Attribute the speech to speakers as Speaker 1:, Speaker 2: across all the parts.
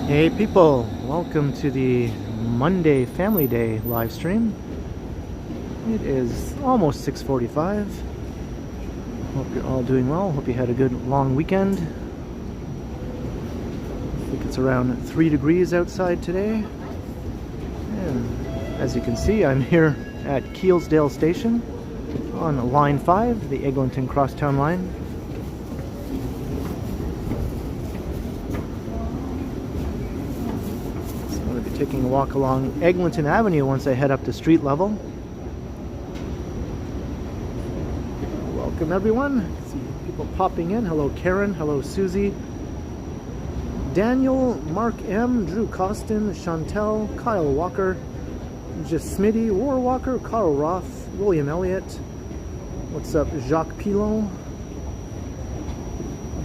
Speaker 1: Hey people, welcome to the Monday Family Day live stream. It is almost 6:45. Hope you're all doing well. Hope you had a good long weekend. I think it's around 3 degrees outside today. And as you can see, I'm here at Kelsdale Station on line 5, the Eglinton crosstown line. Taking a walk along Eglinton Avenue once I head up to street level. Welcome everyone. I see people popping in. Hello Karen, hello Susie, Daniel, Mark M, Drew Costin, Chantel, Kyle Walker, Just Smitty, War Walker, Carl Roth, William Elliott. What's up, Jacques Pilon,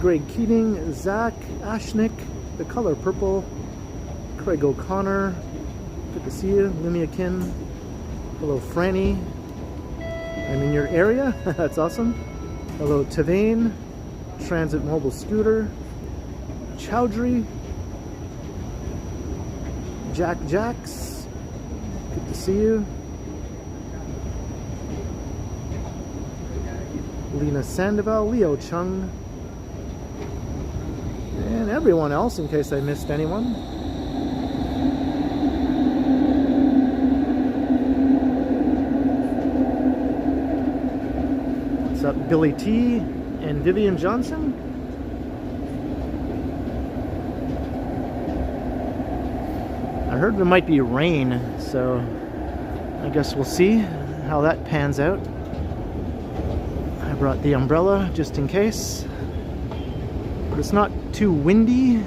Speaker 1: Greg Keating, Zach, Ashnick, The Color Purple, Craig O'Connor, good to see you. Limia Kin, hello Franny, I'm in your area, that's awesome. Hello Tavane, Transit Mobile Scooter, Chowdhury, Jack Jacks, good to see you. Lena Sandoval, Leo Chung, and everyone else in case I missed anyone. What's up, Billy T and Vivian Johnson? I heard there might be rain, so I guess we'll see how that pans out. I brought the umbrella just in case, but it's not too windy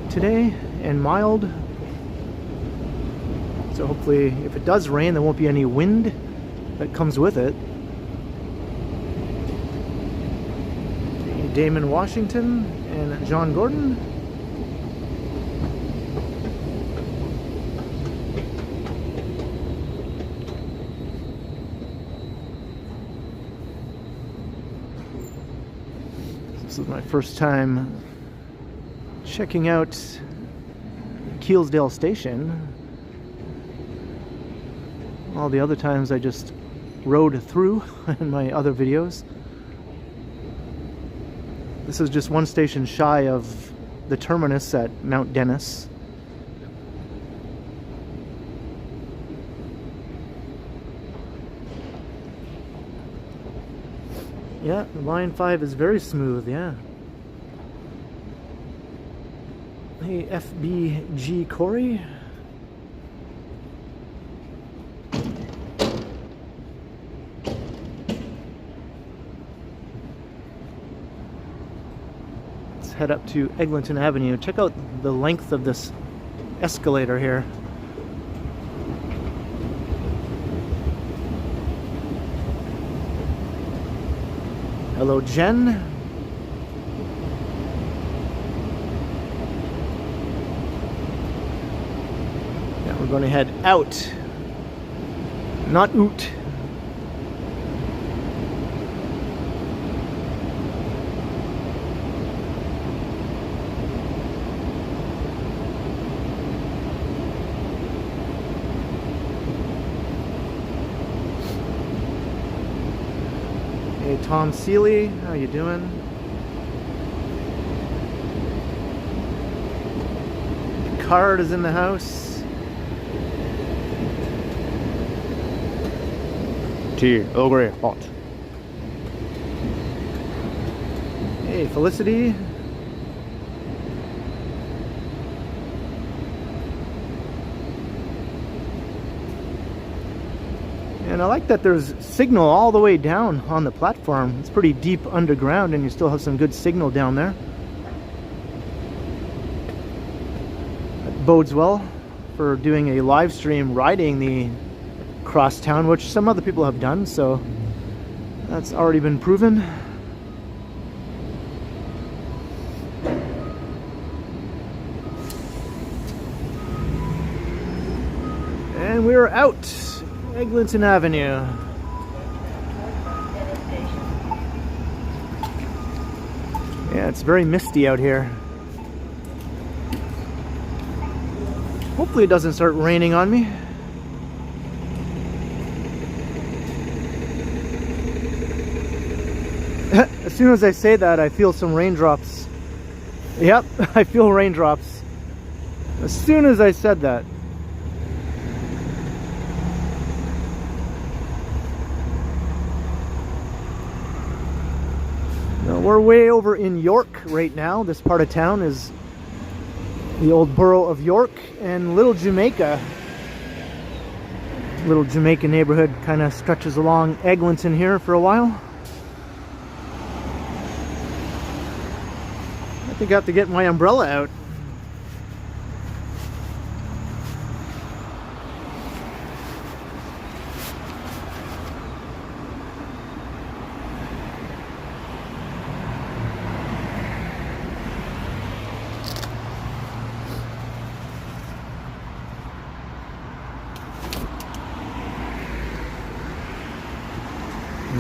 Speaker 1: today and mild, so hopefully if it does rain there won't be any wind that comes with it. Damon Washington and John Gordon. This is my first time checking out Kelsdale Station. All the other times I just rode through in my other videos. This is just one station shy of the terminus at Mount Dennis. Yeah, line 5 is very smooth, yeah. Hey, FBG Corey. Head up to Eglinton Avenue. Check out the length of this escalator here. Hello Jen. Yeah, we're going to head out, not oot. Hey Tom Seeley, how you doing? Card is in the house. Tea, Earl Grey, hot. Hey Felicity. And I like that there's signal all the way down on the platform. It's pretty deep underground and you still have some good signal down there. That bodes well for doing a live stream riding the crosstown, which some other people have done, so that's already been proven. And we're out Eglinton Avenue. Yeah, it's very misty out here. Hopefully it doesn't start raining on me. As soon as I say that, I feel some raindrops. Yep, I feel raindrops. As soon as I said that. Now, we're way over in York right now. This part of town is the old borough of York, and Little Jamaica. Little Jamaica neighborhood kind of stretches along Eglinton here for a while. I think I have to get my umbrella out.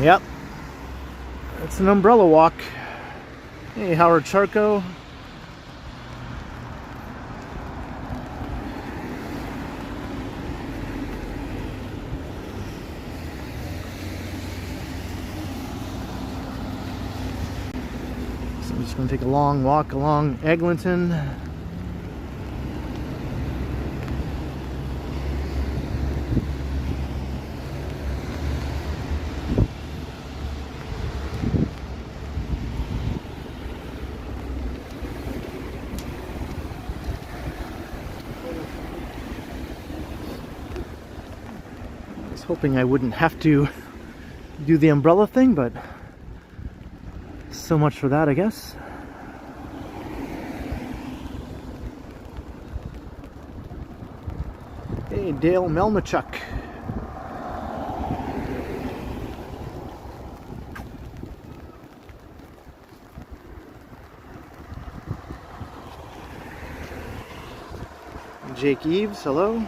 Speaker 1: Yep, it's an umbrella walk. Hey, Howard Charco. So I'm just going to take a long walk along Eglinton. Hoping I wouldn't have to do the umbrella thing, but so much for that, I guess. Hey, Dale Melnichuk. Jake Eves, hello.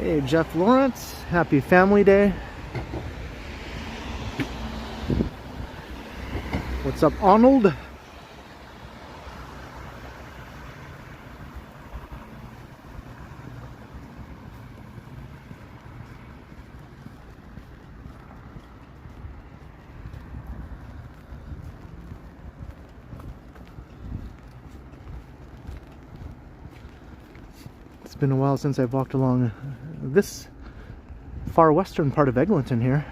Speaker 1: Hey, Jeff Lawrence, happy Family Day. What's up, Arnold? It's been a while since I've walked along this far western part of Eglinton here.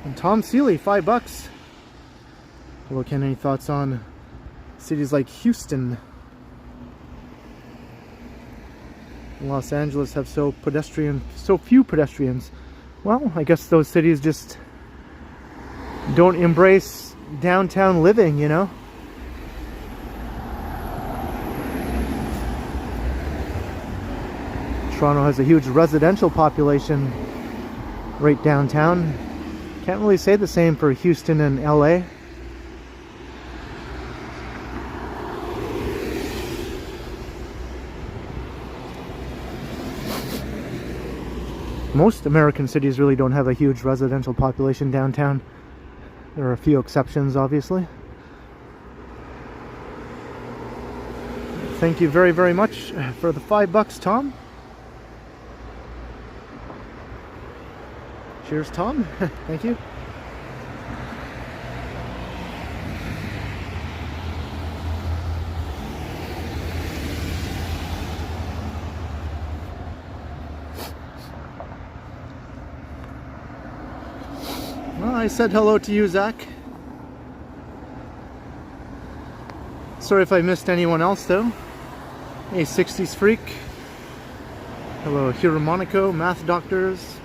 Speaker 1: And Tom Seeley, $5. Hello, Ken, any thoughts on cities like Houston? Los Angeles have so few pedestrians. Well, I guess those cities just don't embrace downtown living, you know? Toronto has a huge residential population right downtown. Can't really say the same for Houston and LA. Most American cities really don't have a huge residential population downtown. There are a few exceptions, obviously. Thank you very, very much for the $5, Tom. Cheers, Tom. Thank you. Well, I said hello to you, Zach. Sorry if I missed anyone else, though. Hey, 60s Freak. Hello, Hiro Monaco, Math Doctors.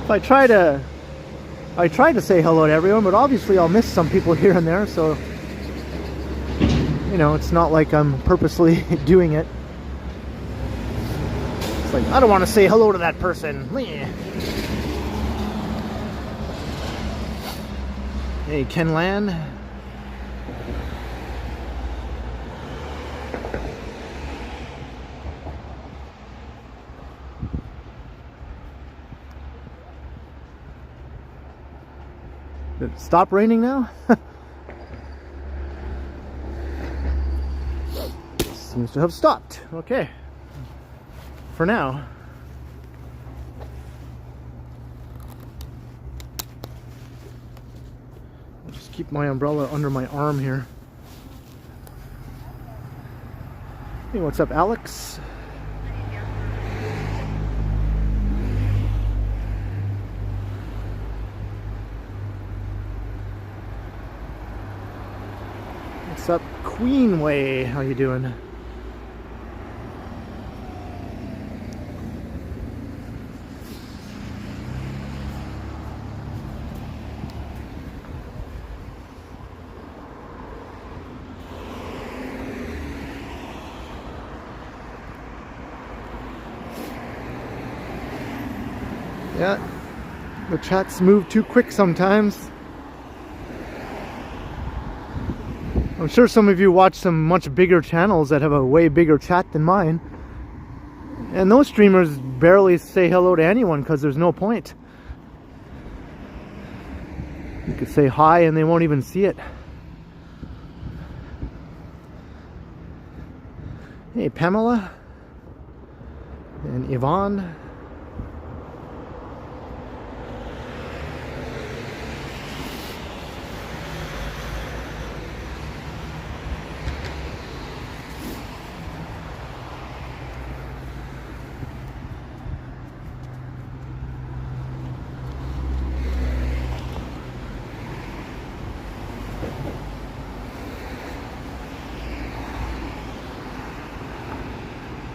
Speaker 1: I try to say hello to everyone, but obviously I'll miss some people here and there, so You know, it's not like I'm purposely doing it. It's like, I don't want to say hello to that person. Hey, Ken Land. Did it stop raining now? Seems to have stopped. Okay. For now. I'll just keep my umbrella under my arm here. Hey, what's up, Alex? What's up, Queenway? How you doing? Yeah, the chats move too quick sometimes. I'm sure some of you watch some much bigger channels that have a way bigger chat than mine. And those streamers barely say hello to anyone because there's no point. You could say hi and they won't even see it. Hey, Pamela. And Yvonne.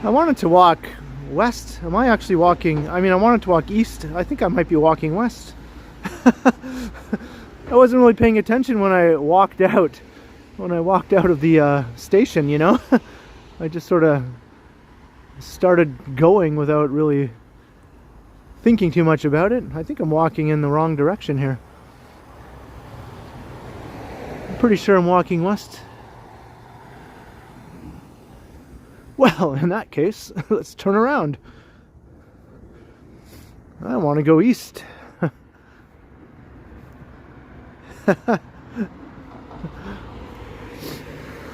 Speaker 1: I wanted to walk west. Am I actually walking? I mean, I wanted to walk east. I think I might be walking west. I wasn't really paying attention when I walked out. When I walked out of the station, you know? I just sort of started going without really thinking too much about it. I think I'm walking in the wrong direction here. I'm pretty sure I'm walking west. Well, in that case, let's turn around. I want to go east.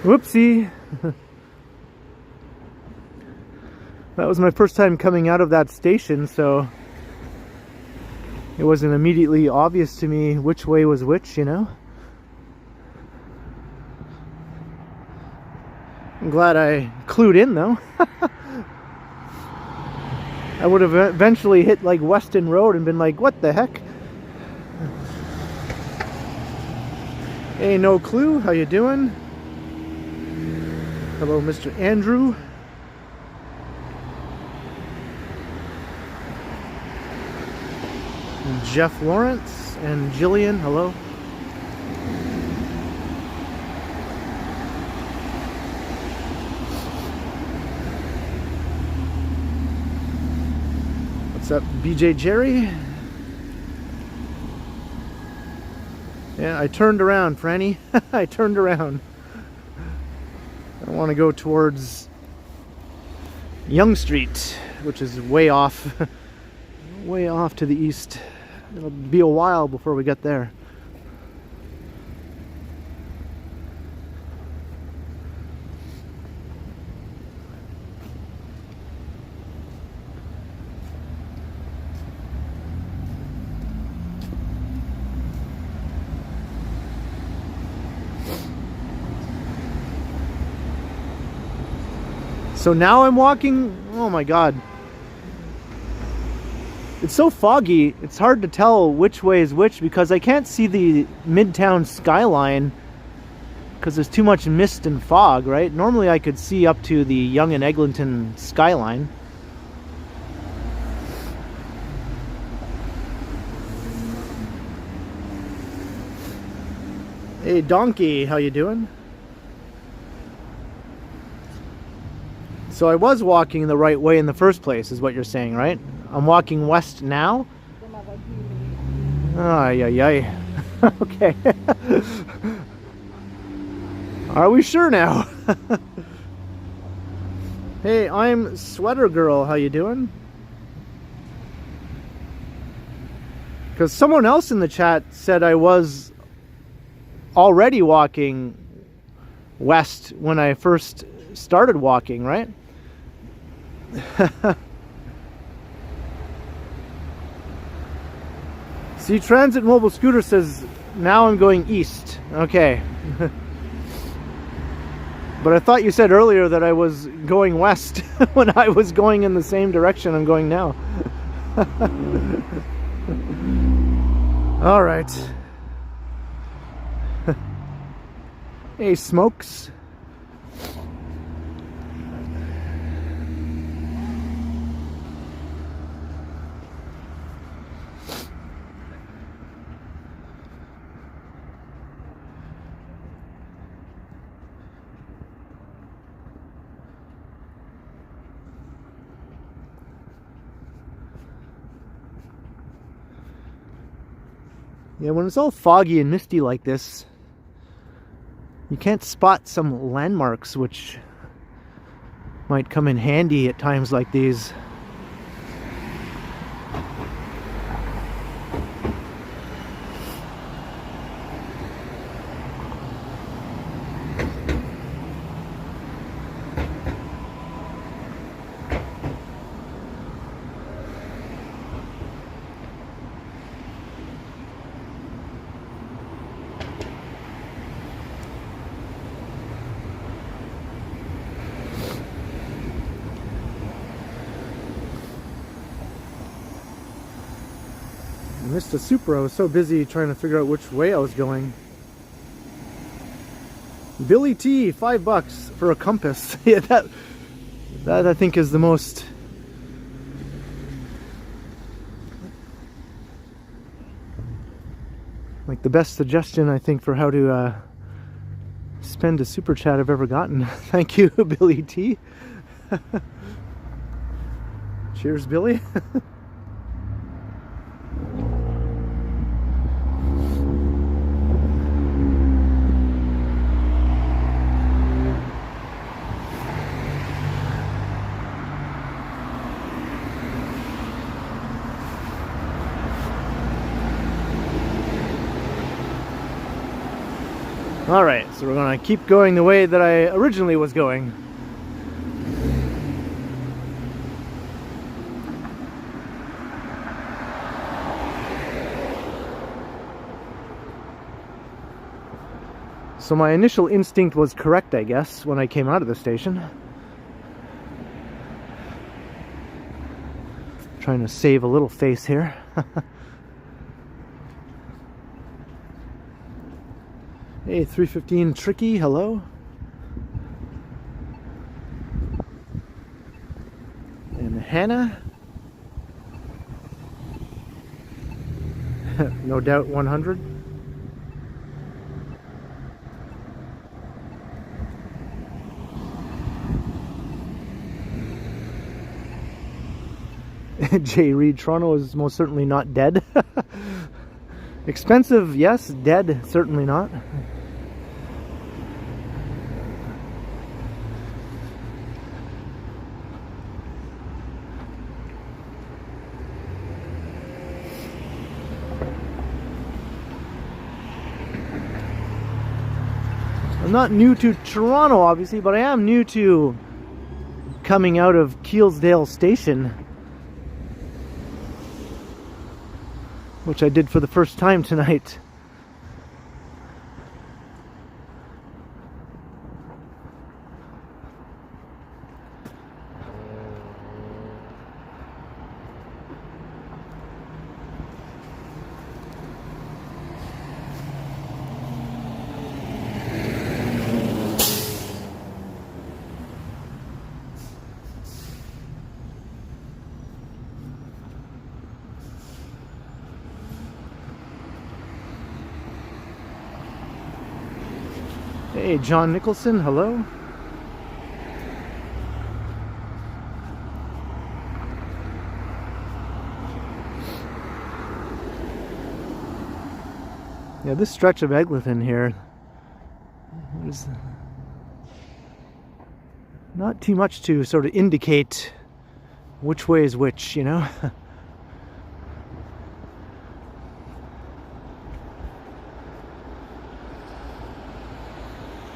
Speaker 1: Whoopsie. That was my first time coming out of that station, so it wasn't immediately obvious to me which way was which, you know? I'm glad I clued in, though. I would have eventually hit like Weston Road and been like, what the heck? Hey, no clue. How you doing? Hello, Mr. Andrew. And Jeff Lawrence and Jillian. Hello. What's up, BJ Jerry? Yeah, I turned around, Franny. I turned around. I want to go towards Yonge Street, which is way off, way off to the east. It'll be a while before we get there. So now I'm walking, oh my god. It's so foggy, it's hard to tell which way is which because I can't see the Midtown skyline because there's too much mist and fog, right? Normally I could see up to the Yonge and Eglinton skyline. Hey Donkey, how you doing? So I was walking the right way in the first place, is what you're saying, right? I'm walking west now? Ay, ay, ay. Okay. Are we sure now? Hey, I'm Sweater Girl. How you doing? Because someone else in the chat said I was already walking west when I first started walking, right? See, Transit Mobile Scooter says, now I'm going east. Okay. But I thought you said earlier that I was going west when I was going in the same direction I'm going now. All right. Hey, Smokes. Yeah, when it's all foggy and misty like this, you can't spot some landmarks which might come in handy at times like these. I missed a Supra. I was so busy trying to figure out which way I was going. Billy T, $5 for a compass. Yeah, that I think is the most like the best suggestion I think for how to spend a super chat I've ever gotten. Thank you, Billy T. Cheers, Billy. Alright, so we're going to keep going the way that I originally was going. So my initial instinct was correct, I guess, when I came out of the station. Trying to save a little face here. Hey, 315 Tricky, hello. And Hannah. No doubt 100. J. Reed, Toronto is most certainly not dead. Expensive, yes. Dead, certainly not. I'm not new to Toronto, obviously, but I am new to coming out of Kelsdale Station, which I did for the first time tonight. Hey, John Nicholson, hello. Yeah, this stretch of Eglinton here, there's not too much to sort of indicate which way is which, you know?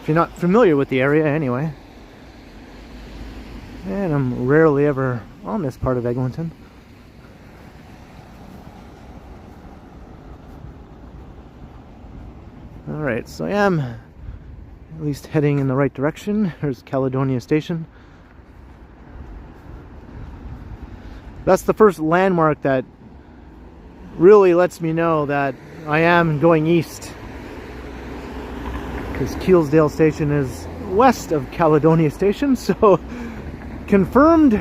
Speaker 1: If you're not familiar with the area anyway. And I'm rarely ever on this part of Eglinton. Alright, so I am at least heading in the right direction. There's Caledonia Station. That's the first landmark that really lets me know that I am going east. Because Kelsdale Station is west of Caledonia Station, so confirmed.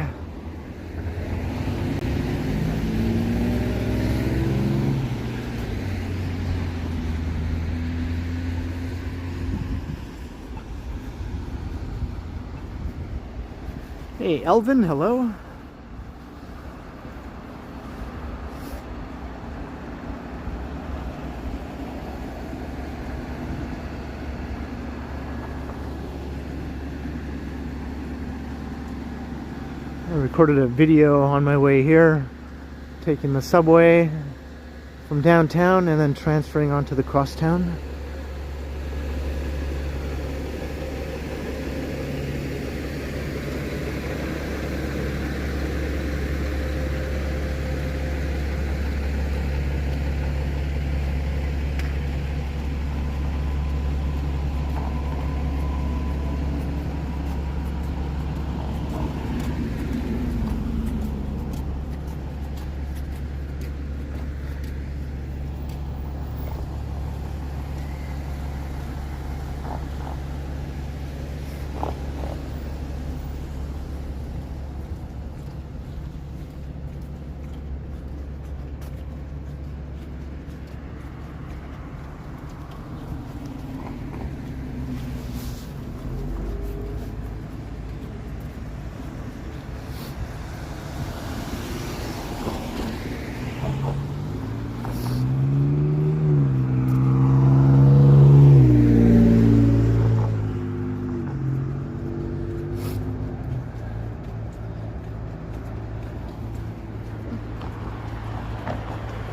Speaker 1: Hey, Elvin, hello. I recorded a video on my way here, taking the subway from downtown and then transferring onto the crosstown.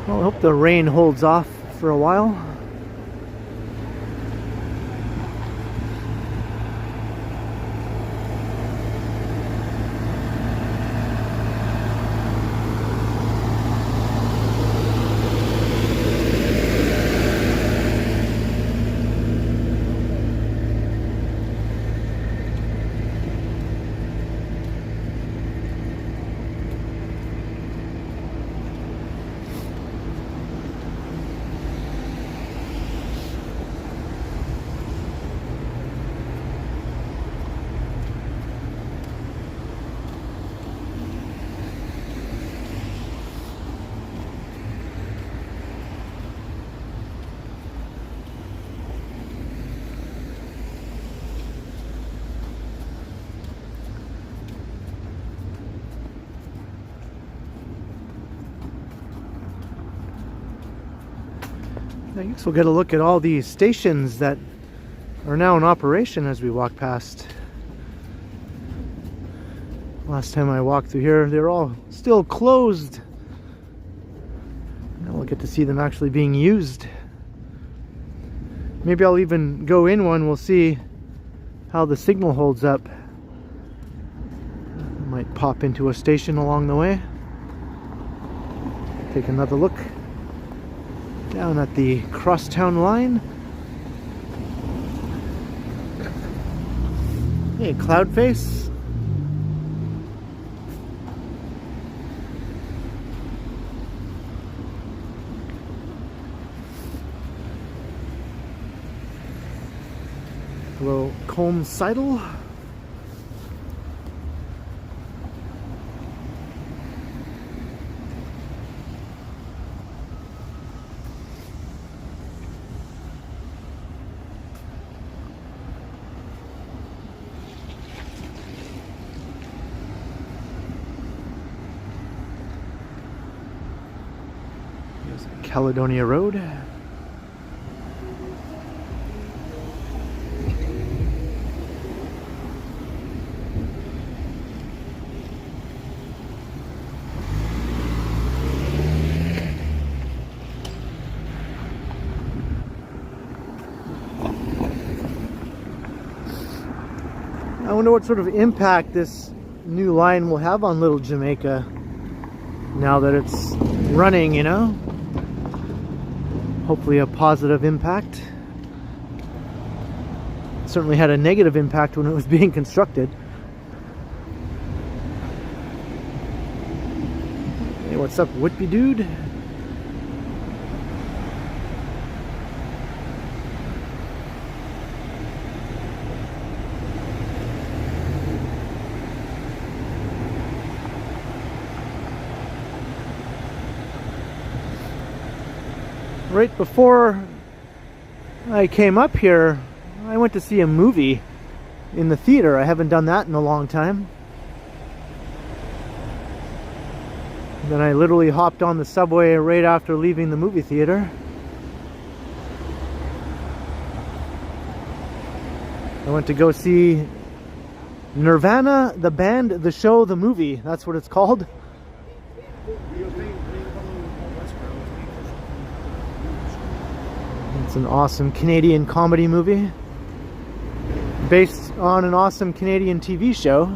Speaker 1: Well, I hope the rain holds off for a while. I guess we'll get a look at all these stations that are now in operation as we walk past. Last time I walked through here, they were all still closed. Now we'll get to see them actually being used. Maybe I'll even go in one, we'll see how the signal holds up. Might pop into a station along the way. Take another look. Down at the crosstown line. Hey, cloud face. Hello, Colm Seidel. Caledonia Road. I wonder what sort of impact this new line will have on Little Jamaica now that it's running, you know? Hopefully a positive impact. Certainly had a negative impact when it was being constructed. Hey, what's up, Whitby dude? Right before I came up here, I went to see a movie in the theater. I haven't done that in a long time. Then I literally hopped on the subway right after leaving the movie theater. I went to go see Nirvana, the band, the show, the movie. That's what it's called. It's an awesome Canadian comedy movie based on an awesome Canadian TV show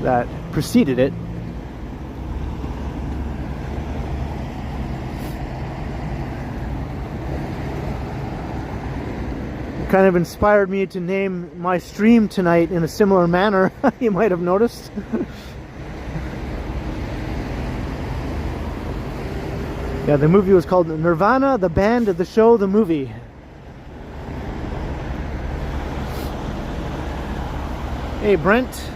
Speaker 1: that preceded it. It kind of inspired me to name my stream tonight in a similar manner. You might have noticed. Yeah, the movie was called Nirvana, the band, the show, the movie. Hey, Brent.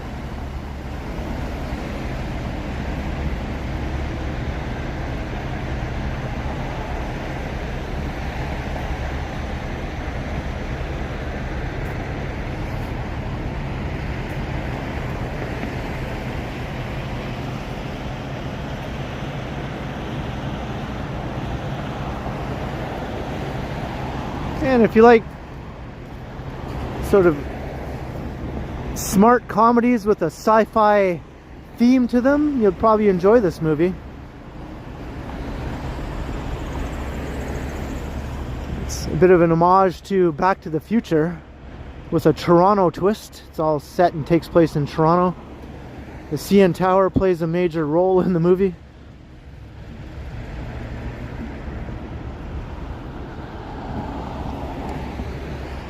Speaker 1: And if you like sort of smart comedies with a sci-fi theme to them, you'll probably enjoy this movie. It's a bit of an homage to Back to the Future with a Toronto twist. It's all set and takes place in Toronto. The CN Tower plays a major role in the movie.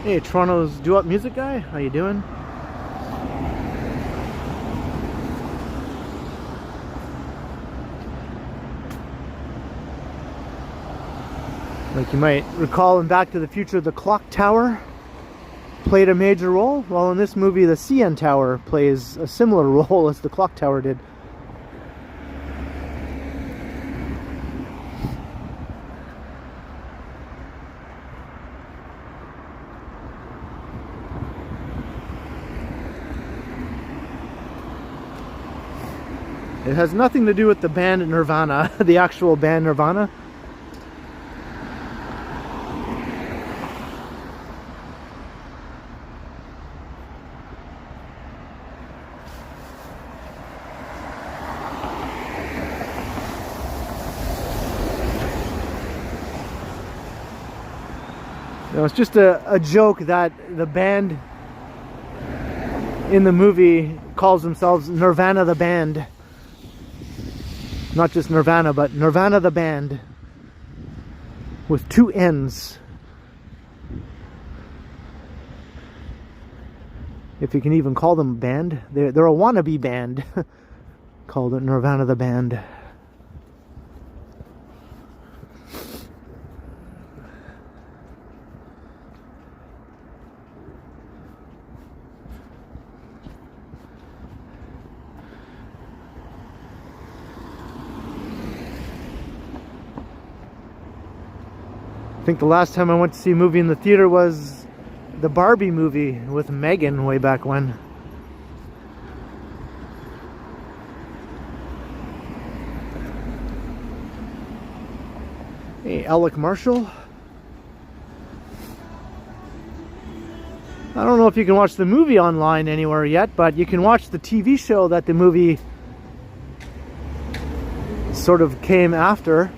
Speaker 1: Hey, Toronto's do-up music guy, how you doing? Like you might recall in Back to the Future, the clock tower played a major role. Well, in this movie, the CN Tower plays a similar role as the clock tower did. It has nothing to do with the band Nirvana, the actual band Nirvana. No, it's just a joke that the band in the movie calls themselves Nirvana the Band. Not just Nirvana, but Nirvana the Band with two N's. If you can even call them a band. They're a wannabe band called Nirvana the Band. I think the last time I went to see a movie in the theater was the Barbie movie with Megan way back when. Hey, Alec Marshall. I don't know if you can watch the movie online anywhere yet, but you can watch the TV show that the movie sort of came after.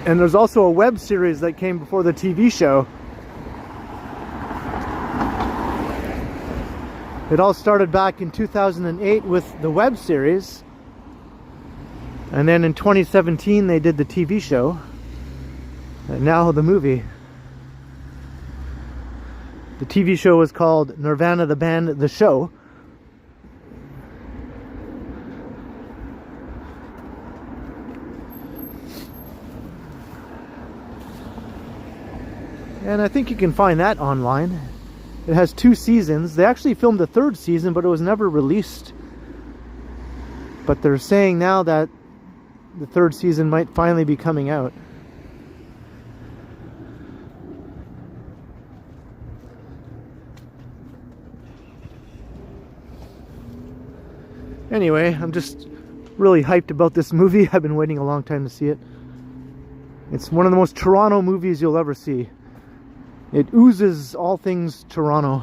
Speaker 1: And there's also a web series that came before the TV show. It all started back in 2008 with the web series, and then in 2017 they did the TV show, and now the movie. The TV show was called Nirvana the Band The Show. And I think you can find that online. It has 2 seasons. They actually filmed the 3rd season, but it was never released. But they're saying now that the 3rd season might finally be coming out. Anyway, I'm just really hyped about this movie. I've been waiting a long time to see it. It's one of the most Toronto movies you'll ever see. It oozes all things Toronto.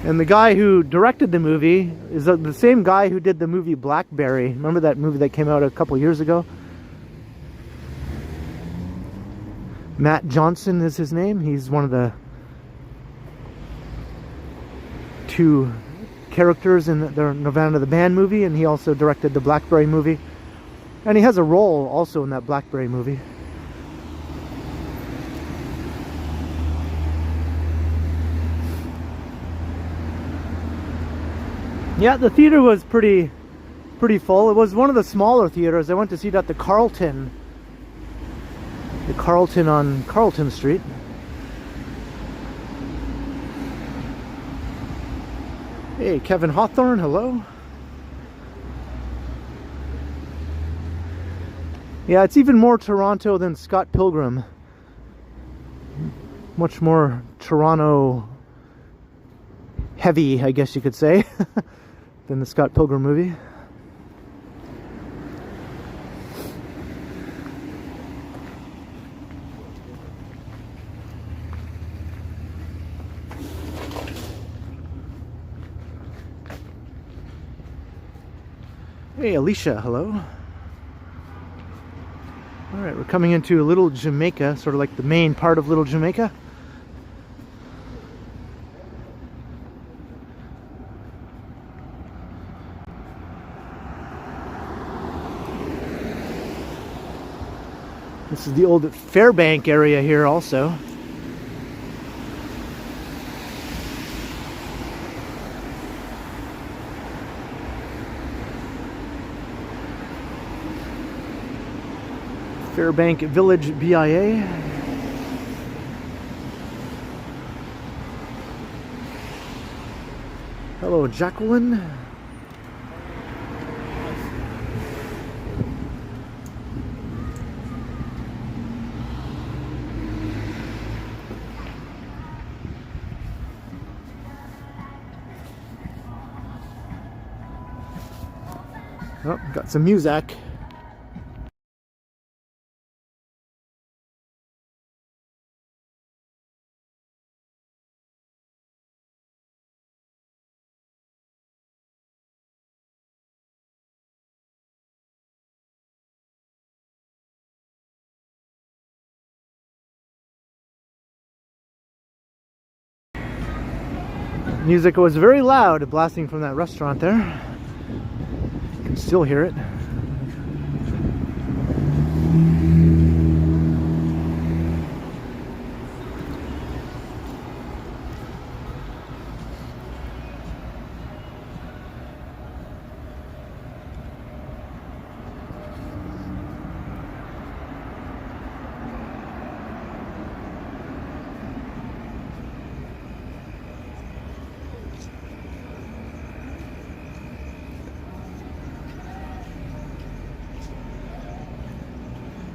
Speaker 1: And the guy who directed the movie is the same guy who did the movie Blackberry. Remember that movie that came out a couple years ago? Matt Johnson is his name. He's one of the 2 characters in the Nirvana the Band movie, and he also directed the Blackberry movie. And he has a role also in that Blackberry movie. Yeah, the theater was pretty full. It was one of the smaller theaters. I went to see it at the Carlton. The Carlton on Carlton Street. Hey, Kevin Hawthorne, hello. Yeah, it's even more Toronto than Scott Pilgrim. Much more Toronto heavy, I guess you could say, than the Scott Pilgrim movie. Hey, Alicia, hello. Alright, we're coming into Little Jamaica, sort of like the main part of Little Jamaica. This is the old Fairbank area here also. Fairbank Village BIA. Hello, Jacqueline. Oh, got some music. Music was very loud, blasting from that restaurant there. You can still hear it.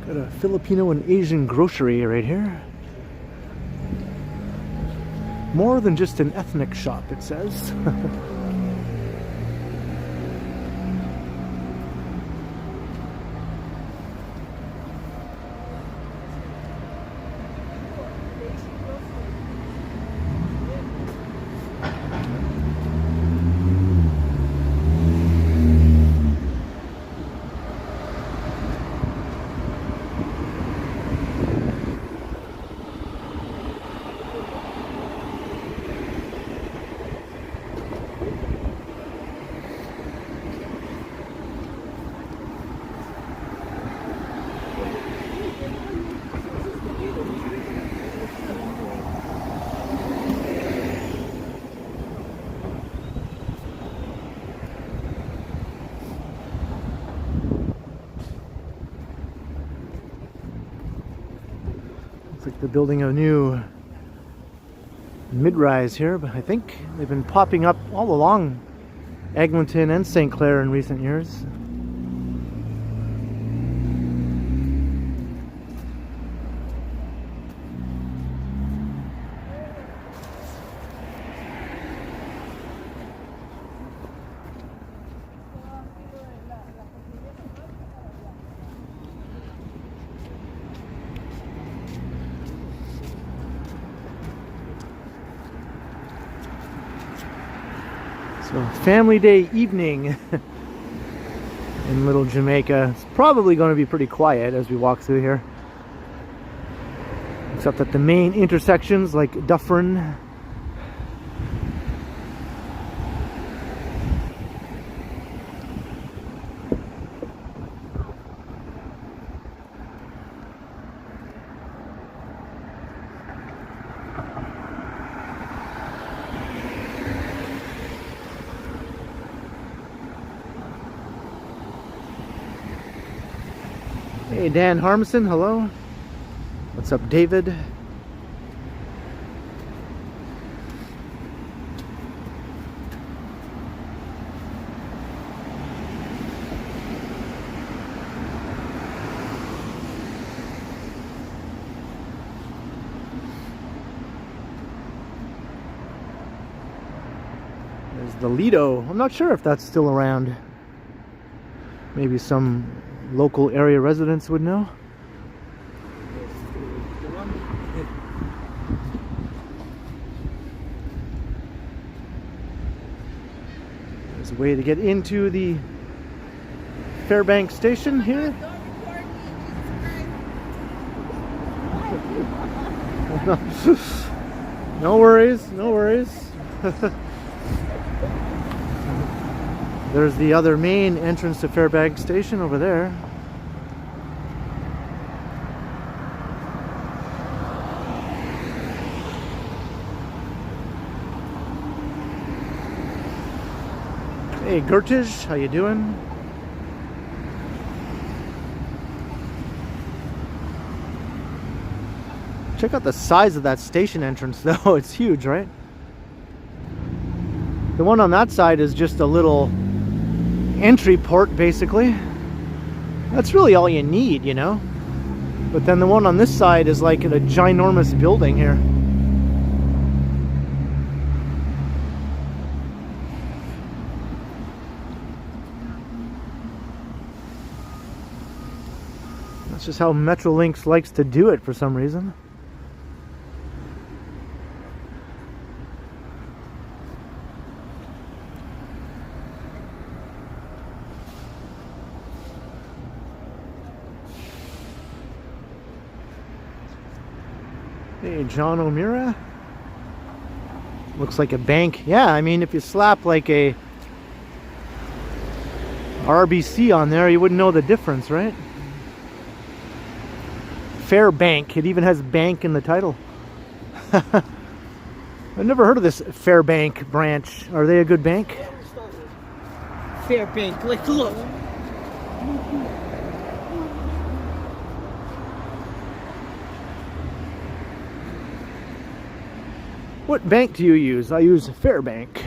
Speaker 1: Got a Filipino and Asian grocery right here. More than just an ethnic shop, it says. Looks like they're building a new mid-rise here, but I think they've been popping up all along Eglinton and St. Clair in recent years. So, family day evening in Little Jamaica. It's probably going to be pretty quiet as we walk through here. Except at the main intersections like Dufferin. Hey, Dan Harmison, hello. What's up, David? There's the Lido. I'm not sure if that's still around. Maybe some local area residents would know. There's a way to get into the Fairbank station here. No worries, no worries. There's the other main entrance to Fairbank Station over there. Hey Gertish, how you doing? Check out the size of that station entrance though, it's huge, right? The one on that side is just a little entry port basically. That's really all you need, you know. But then the one on this side is like a ginormous building here. That's just how Metrolinx likes to do it for some reason. Hey, John O'Meara. Looks like a bank. Yeah, I mean, if you slap like a RBC on there, you wouldn't know the difference, right? Fairbank. It even has bank in the title. I've never heard of this Fairbank branch. Are they a good bank?
Speaker 2: Fairbank, like look.
Speaker 1: What bank do you use? I use Fairbank.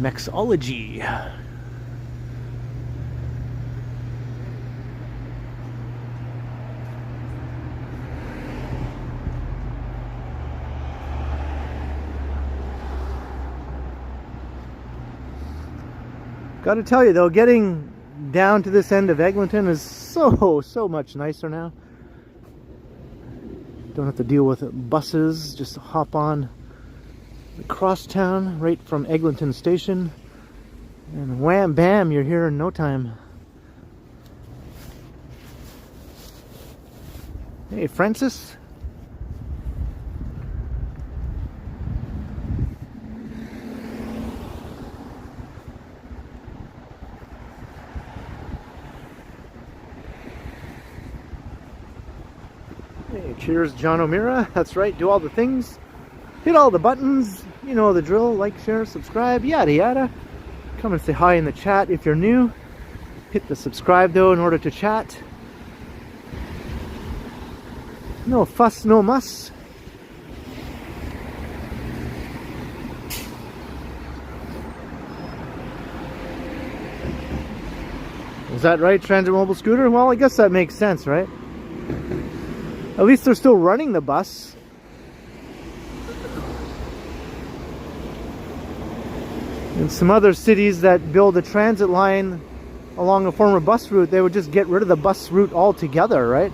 Speaker 1: Mexology. Got to tell you though, getting down to this end of Eglinton is so much nicer now. Don't have to deal with buses, just hop on across town right from Eglinton Station and wham bam, you're here in no time. Hey Francis. Hey, cheers, John O'Meara. That's right, do all the things. Hit all the buttons. You know the drill. Like, share, subscribe, yada yada. Come and say hi in the chat if you're new. Hit the subscribe though in order to chat. No fuss, no muss. Is that right, Transit Mobile Scooter? Well, I guess that makes sense, right? At least they're still running the bus. In some other cities that build a transit line along a former bus route, they would just get rid of the bus route altogether, right?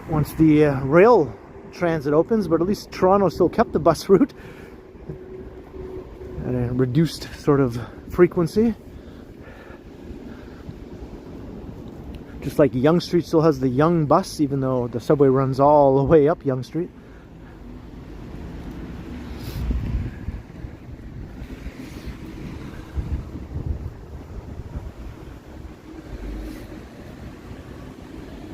Speaker 1: Once the rail transit opens, but at least Toronto still kept the bus route at a reduced sort of frequency. Just like Yonge Street still has the Yonge bus, even though the subway runs all the way up Yonge Street.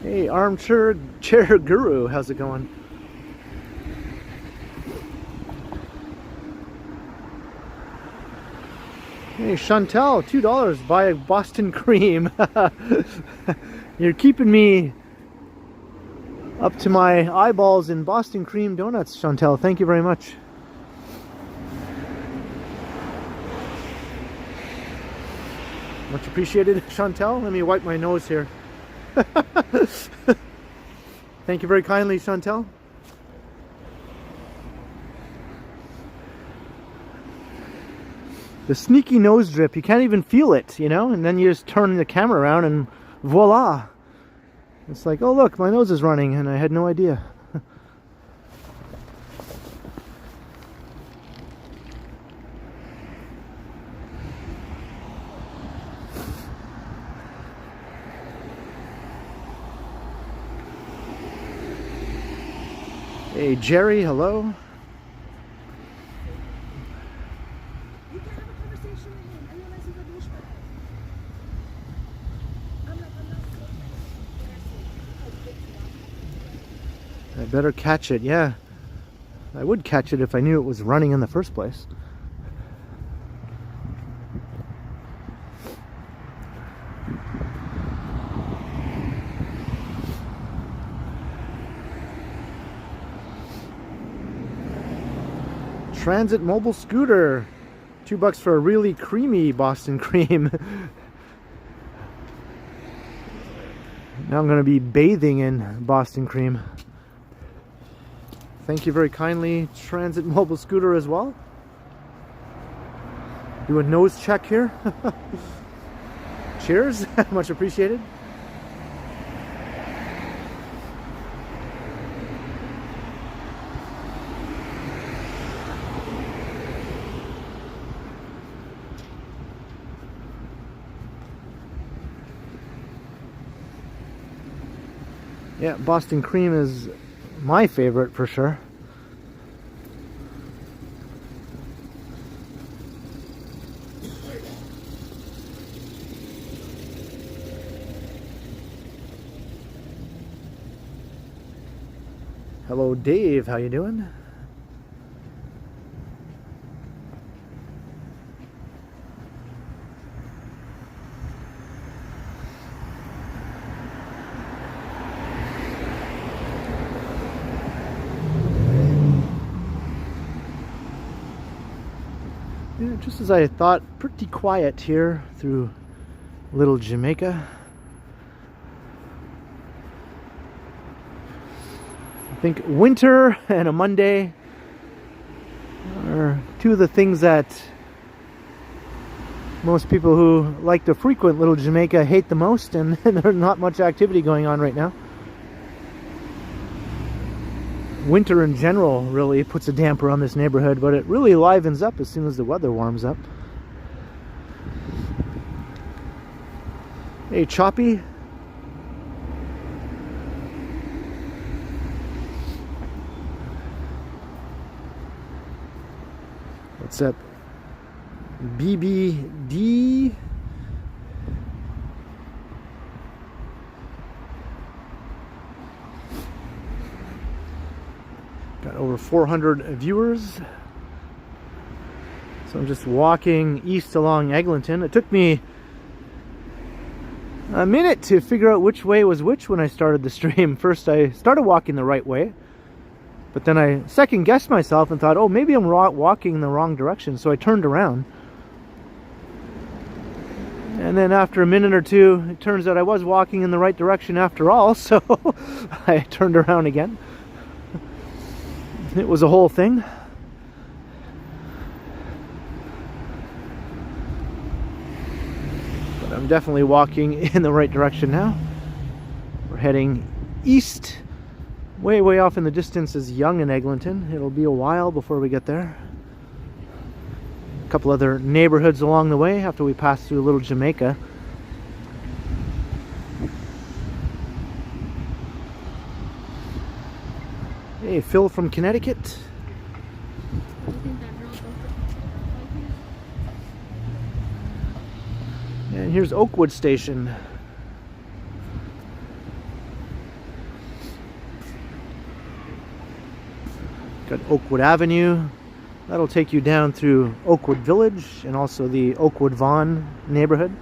Speaker 1: Hey, armchair guru, how's it going? Hey, Chantel, $2, buy a Boston cream. You're keeping me up to my eyeballs in Boston cream donuts, Chantel. Thank you very much. Much appreciated, Chantel. Let me wipe my nose here. Thank you very kindly, Chantel. The sneaky nose drip, you can't even feel it, you know, and then you just turn the camera around and voila. It's like, oh look, my nose is running and I had no idea. Hey Jerry, hello. I better catch it, yeah. I would catch it if I knew it was running in the first place. Transit Mobile Scooter. $2 for a really creamy Boston cream. Now I'm going to be bathing in Boston cream. Thank you very kindly, Transit Mobile Scooter, as well. Do a nose check here. Cheers, much appreciated. Yeah, Boston cream is my favorite for sure. Hello Dave, how you doing? Yeah, just as I thought, pretty quiet here through Little Jamaica. I think winter and a Monday are two of the things that most people who like to frequent Little Jamaica hate the most, and there's not much activity going on right now. Winter in general really puts a damper on this neighborhood, but it really livens up as soon as the weather warms up. Hey, Choppy. What's up? BBD. 400 viewers. So I'm just walking east along Eglinton. It took me a minute to figure out which way was which when I started the stream. First I started walking the right way, but then I second guessed myself and thought, oh, maybe I'm walking in the wrong direction, so I turned around. And then after a minute or two, it turns out I was walking in the right direction after all, so I turned around again. It was a whole thing. But I'm definitely walking in the right direction now. We're heading east. Way, way off in the distance is Yonge and Eglinton. It'll be a while before we get there. A couple other neighborhoods along the way after we pass through Little Jamaica. Hey, Phil from Connecticut. And here's Oakwood Station. Got Oakwood Avenue. That'll take you down through Oakwood Village and also the Oakwood Vaughan neighborhood.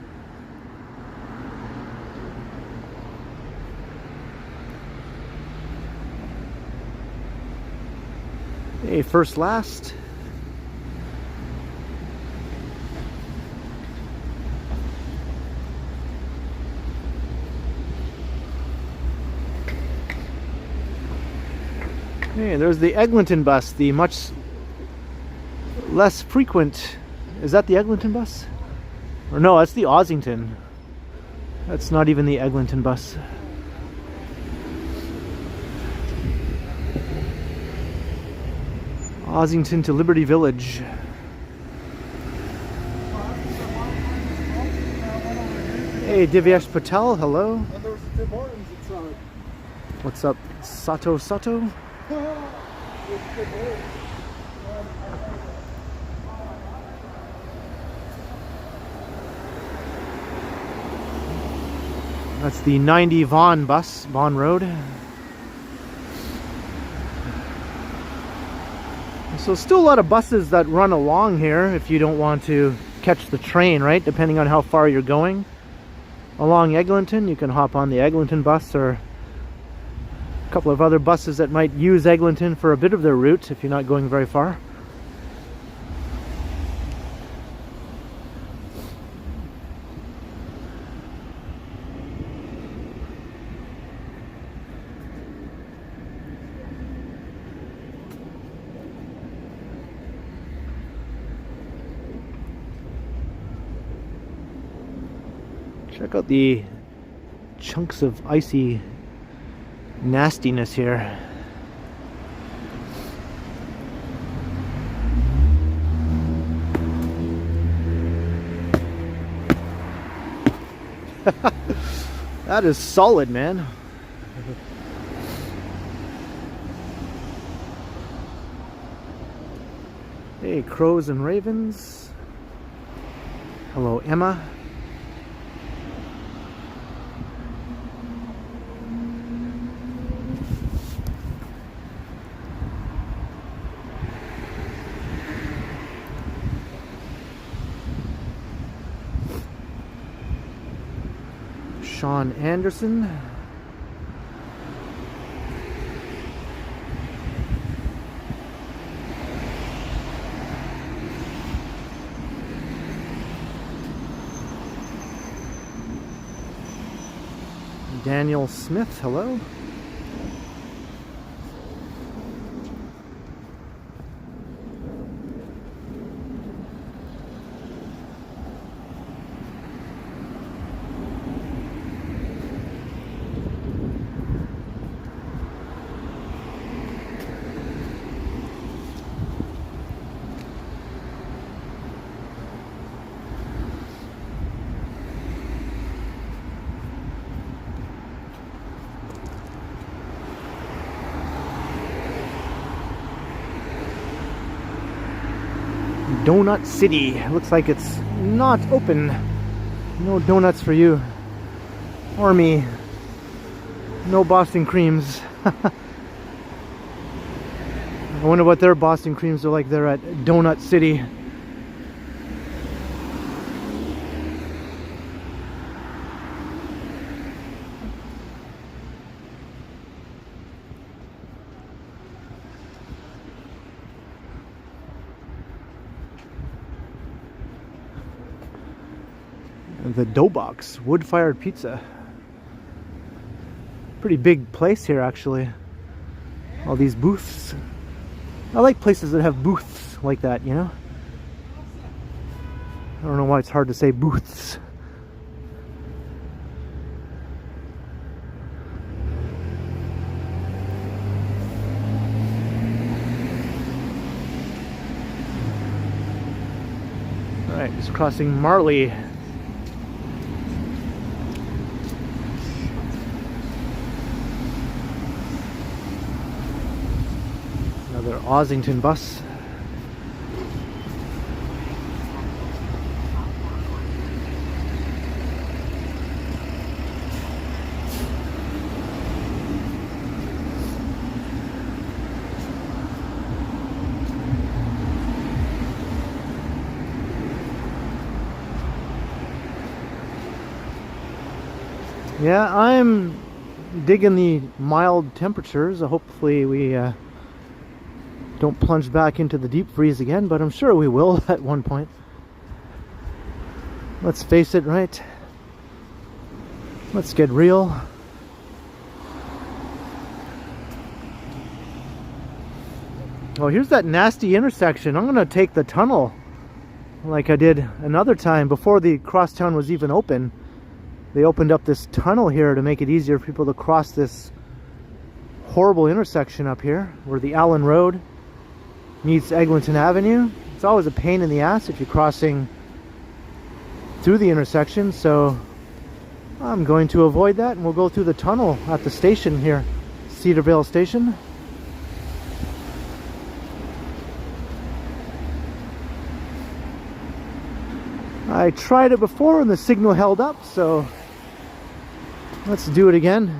Speaker 1: Hey, first last. Hey, there's the Eglinton bus, the much less frequent. Is that the Eglinton bus? Or no, that's the Ossington. That's not even the Eglinton bus. Ossington to Liberty Village. Hey, Divyesh Patel, hello. What's up, Sato? That's the 90 Vaughan bus, Vaughan Road. So still a lot of buses that run along here if you don't want to catch the train, right? Depending on how far you're going. Along Eglinton, you can hop on the Eglinton bus or a couple of other buses that might use Eglinton for a bit of their route if you're not going very far. Check out the chunks of icy nastiness here. That is solid, man. Hey, crows and ravens. Hello, Emma. Sean Anderson. Daniel Smith, hello. Donut City. Looks like it's not open. No donuts for you or me. No Boston creams. I wonder what their Boston creams are like there at Donut City. The Doughbox wood-fired pizza. Pretty big place here, actually. All these booths. I like places that have booths like that, you know? I don't know why it's hard to say booths. Alright, just crossing Marley. Another Ossington bus. Yeah, I'm digging the mild temperatures. Hopefully we don't plunge back into the deep freeze again, but I'm sure we will at one point. Let's face it, right? Let's get real. Oh, here's that nasty intersection. I'm gonna take the tunnel like I did another time before the crosstown was even open. They opened up this tunnel here to make it easier for people to cross this horrible intersection up here where the Allen Road meets Eglinton Avenue. It's always a pain in the ass if you're crossing through the intersection, so I'm going to avoid that and we'll go through the tunnel at the station here, Cedarvale Station. I tried it before and the signal held up, so let's do it again.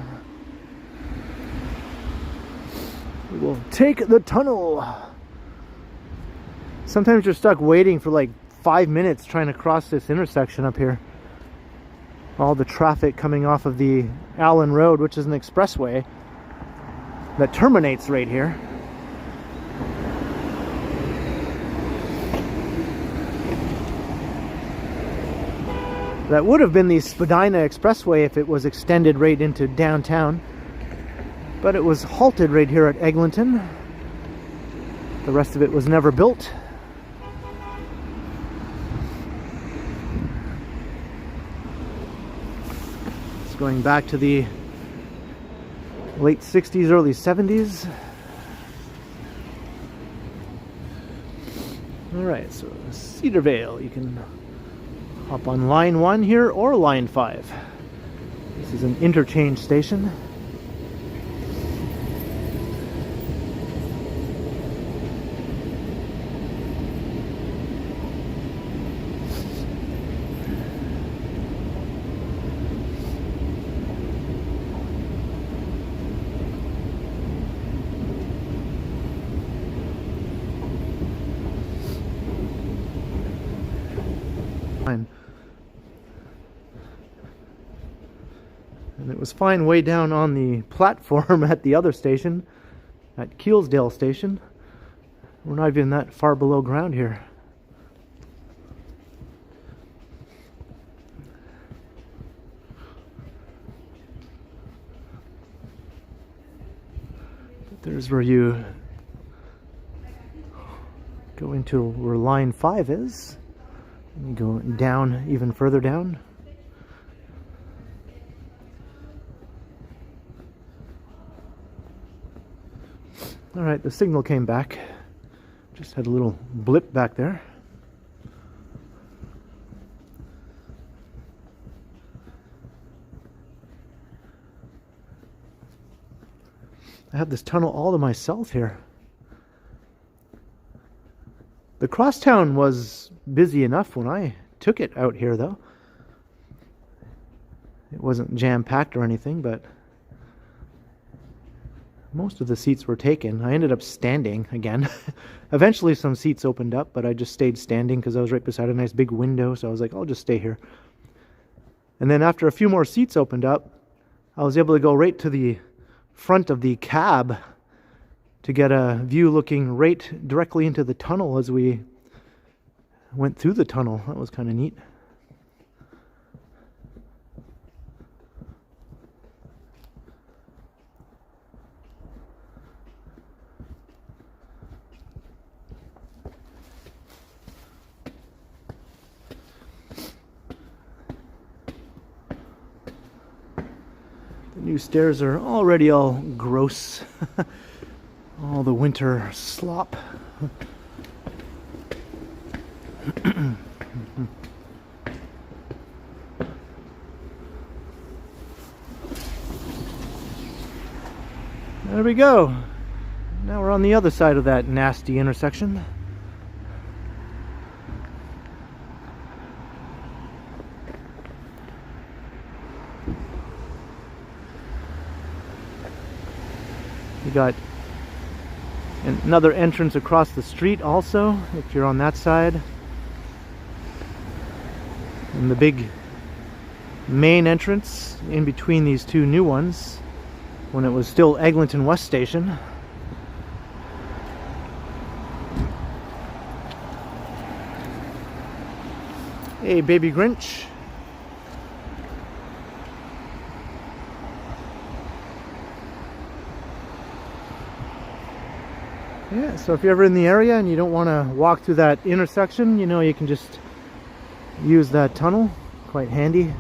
Speaker 1: We will take the tunnel. Sometimes you're stuck waiting for like 5 minutes trying to cross this intersection up here. All the traffic coming off of the Allen Road, which is an expressway that terminates right here. That would have been the Spadina Expressway if it was extended right into downtown. But it was halted right here at Eglinton. The rest of it was never built. It's going back to the late 60s, early 70s. Alright, so Cedarvale, you can hop on line 1 here or line 5. This is an interchange station. And it was fine way down on the platform at the other station, at Kelsdale station. We're not even that far below ground here. But there's where you go into where line 5 is. And you go down, even further down. Alright, the signal came back. Just had a little blip back there. I have this tunnel all to myself here. The crosstown was busy enough when I took it out here, though. It wasn't jam-packed or anything, but Most of the seats were taken. I ended up standing again. Eventually some seats opened up, but I just stayed standing because I was right beside a nice big window, so I was like, I'll just stay here. And then after a few more seats opened up, I was able to go right to the front of the cab to get a view looking right directly into the tunnel as we went through the tunnel. That was kind of neat. The new stairs are already all gross. All the winter slop. There we go. Now we're on the other side of that nasty intersection. You got another entrance across the street also, if you're on that side. And the big main entrance in between these two new ones when it was still Eglinton West Station. Hey, baby Grinch. Yeah, so if you're ever in the area and you don't want to walk through that intersection, you know, you can just use that tunnel. Quite handy.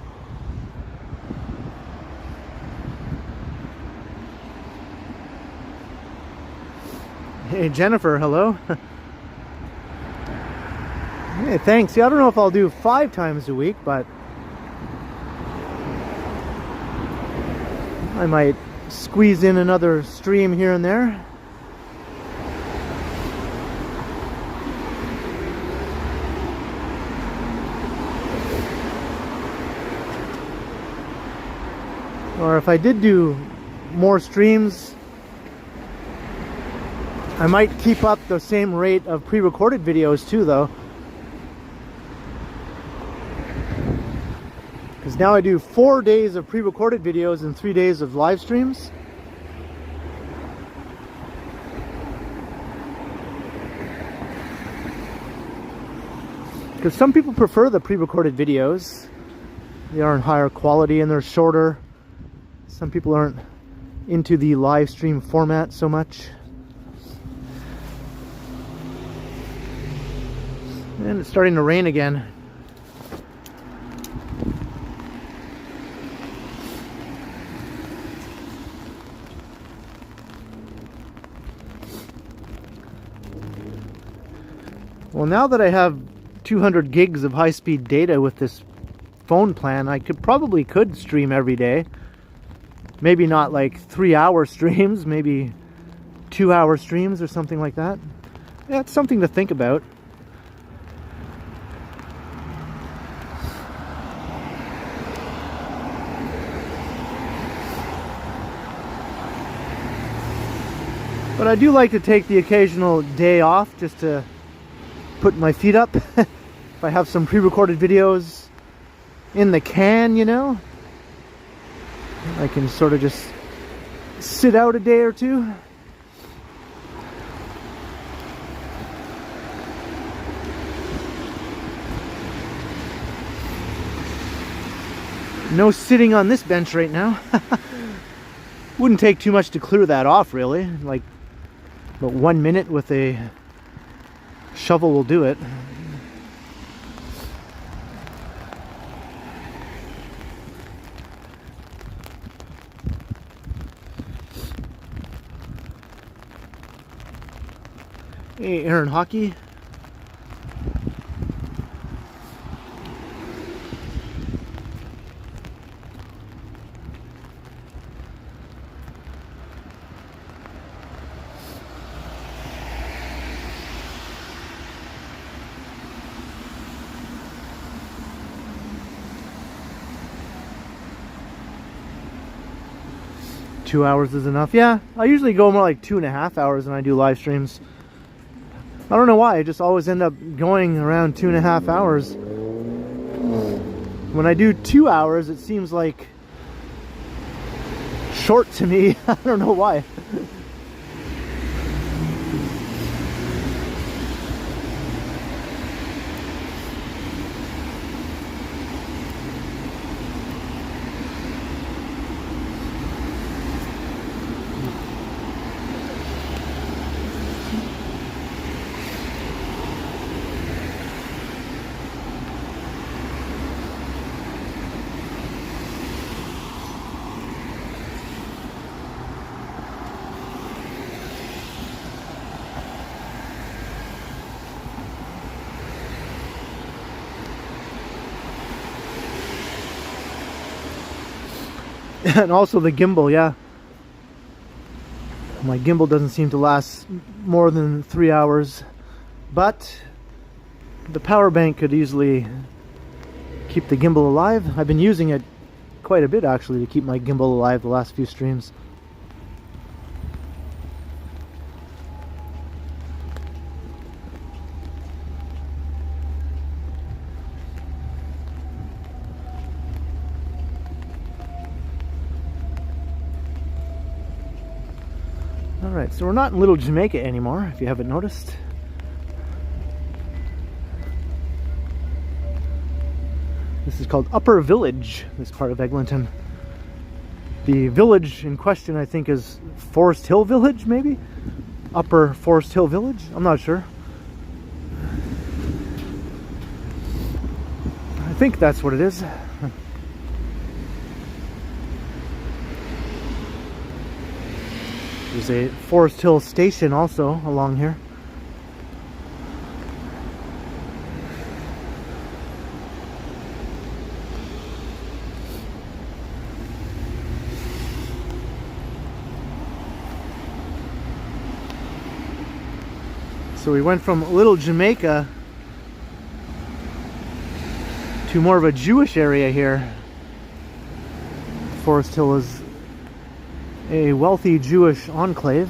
Speaker 1: Hey, Jennifer, hello. Hey, thanks. Yeah, I don't know if I'll do 5 times a week, but I might squeeze in another stream here and there. Or if I did do more streams, I might keep up the same rate of pre-recorded videos too, though. Because now I do 4 days of pre-recorded videos and 3 days of live streams. Because some people prefer the pre-recorded videos. They are in higher quality and they're shorter. Some people aren't into the live stream format so much. And it's starting to rain again. Well, now that I have 200 gigs of high-speed data with this phone plan, I probably could stream every day. Maybe not like 3-hour streams, maybe 2-hour streams or something like that. Yeah, it's something to think about. But I do like to take the occasional day off just to put my feet up. If I have some pre-recorded videos in the can, you know, I can sort of just sit out a day or two. No sitting on this bench right now. Wouldn't take too much to clear that off, really. Like about 1 minute with a shovel will do it. Hey, Aaron Hockey. 2 hours is enough. Yeah, I usually go more like 2.5 hours when I do live streams. I don't know why, I just always end up going around 2.5 hours. When I do 2 hours, it seems like short to me. I don't know why. And also the gimbal, yeah. My gimbal doesn't seem to last more than 3 hours, but the power bank could easily keep the gimbal alive. I've been using it quite a bit actually to keep my gimbal alive the last few streams. Alright, so we're not in Little Jamaica anymore, if you haven't noticed. This is called Upper Village, this part of Eglinton. The village in question, I think, is Forest Hill Village, maybe? Upper Forest Hill Village? I'm not sure. I think that's what it is. There's a Forest Hill station also along here. So we went from Little Jamaica to more of a Jewish area here. Forest Hill is a wealthy Jewish enclave.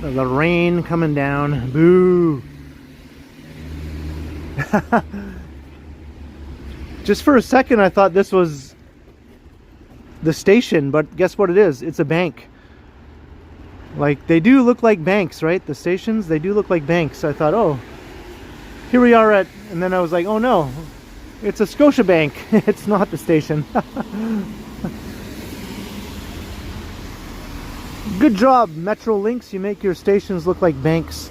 Speaker 1: The rain coming down. Boo! Just for a second I thought this was the station, but guess what it is? It's a bank. Like, they do look like banks, right? The stations, they do look like banks. I thought, oh, here we are at, and then I was like, oh no, it's a Scotiabank. It's not the station. Good job, Metro Links. You make your stations look like banks.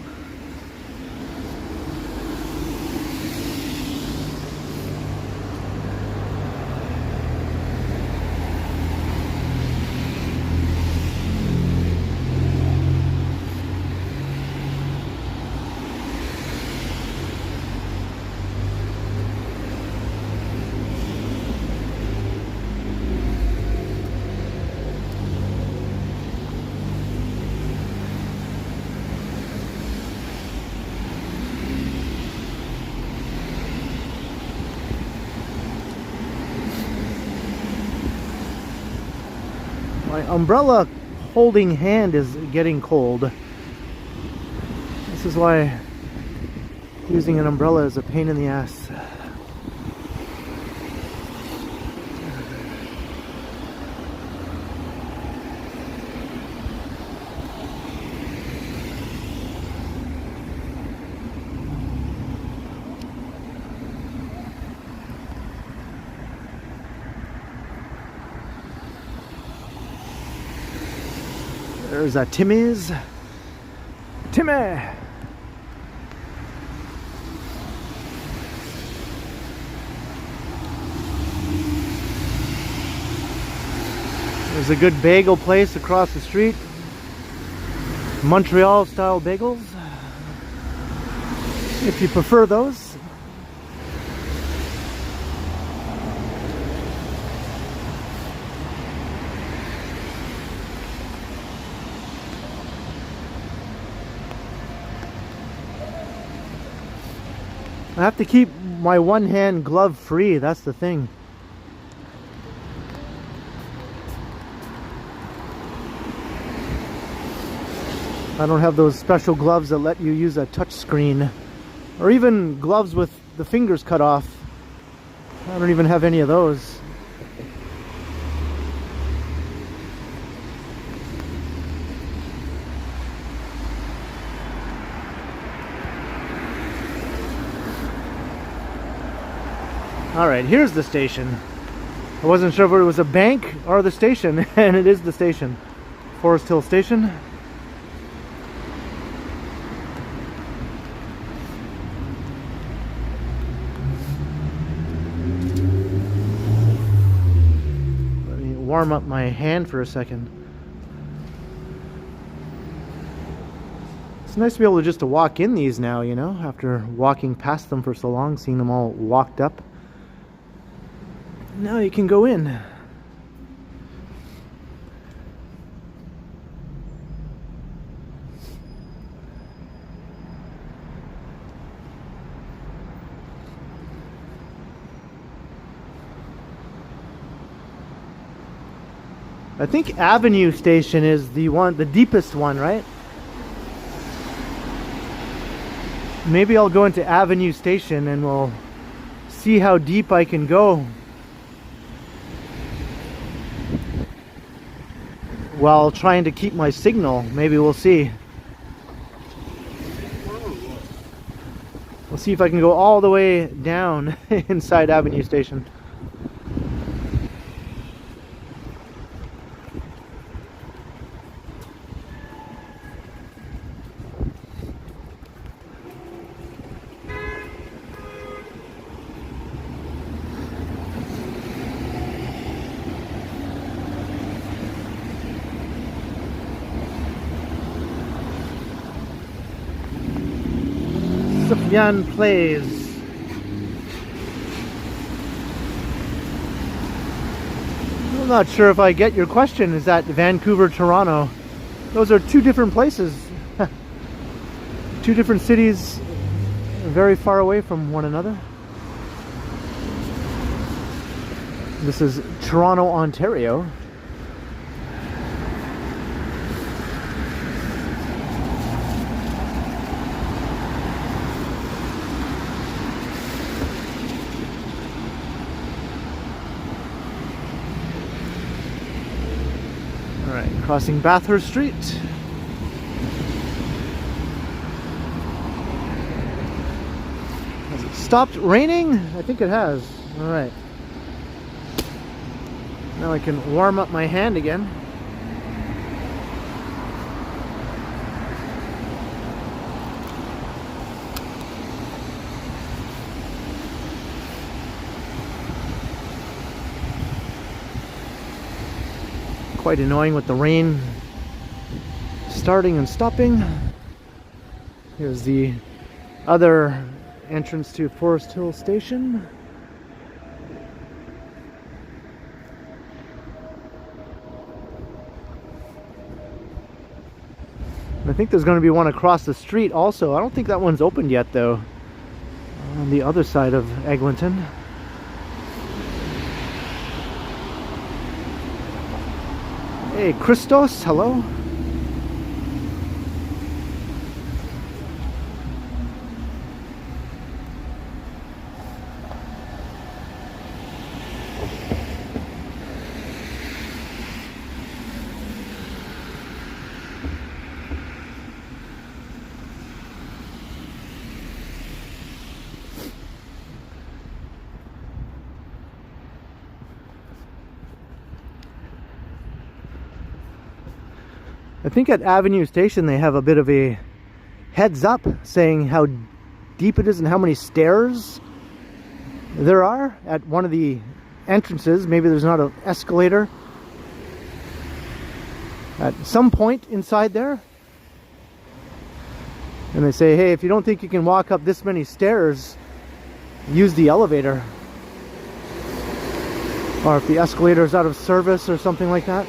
Speaker 1: My umbrella holding hand is getting cold. This is why using an umbrella is a pain in the ass. There's a Timmy's. Timmy! There's a good bagel place across the street. Montreal style bagels, if you prefer those. I have to keep my one hand glove free, that's the thing. I don't have those special gloves that let you use a touch screen, or even gloves with the fingers cut off. I don't even have any of those. Alright, here's the station. I wasn't sure if it was a bank or the station, and it is the station. Forest Hill Station. Let me warm up my hand for a second. It's nice to be able to just walk in these now, you know, after walking past them for so long, seeing them all locked up. Now you can go in. I think Avenue Station is the deepest one, right? Maybe I'll go into Avenue Station and we'll see how deep I can go while trying to keep my signal. Maybe we'll see. We'll see if I can go all the way down inside Avenue Station. Sufyan Plays. I'm not sure if I get your question. Is that Vancouver, Toronto? Those are two different places. Two different cities, very far away from one another. This is Toronto, Ontario. Crossing Bathurst Street. Has it stopped raining? I think it has. Alright. Now I can warm up my hand again. Quite annoying with the rain starting and stopping. Here's the other entrance to Forest Hill Station. I think there's going to be one across the street also. I don't think that one's opened yet though. On the other side of Eglinton. Hey, Christos, hello. I think at Avenue Station they have a bit of a heads up saying how deep it is and how many stairs there are at one of the entrances. Maybe there's not an escalator. at some point inside there. And they say, hey, if you don't think you can walk up this many stairs, use the elevator. Or if the escalator is out of service or something like that.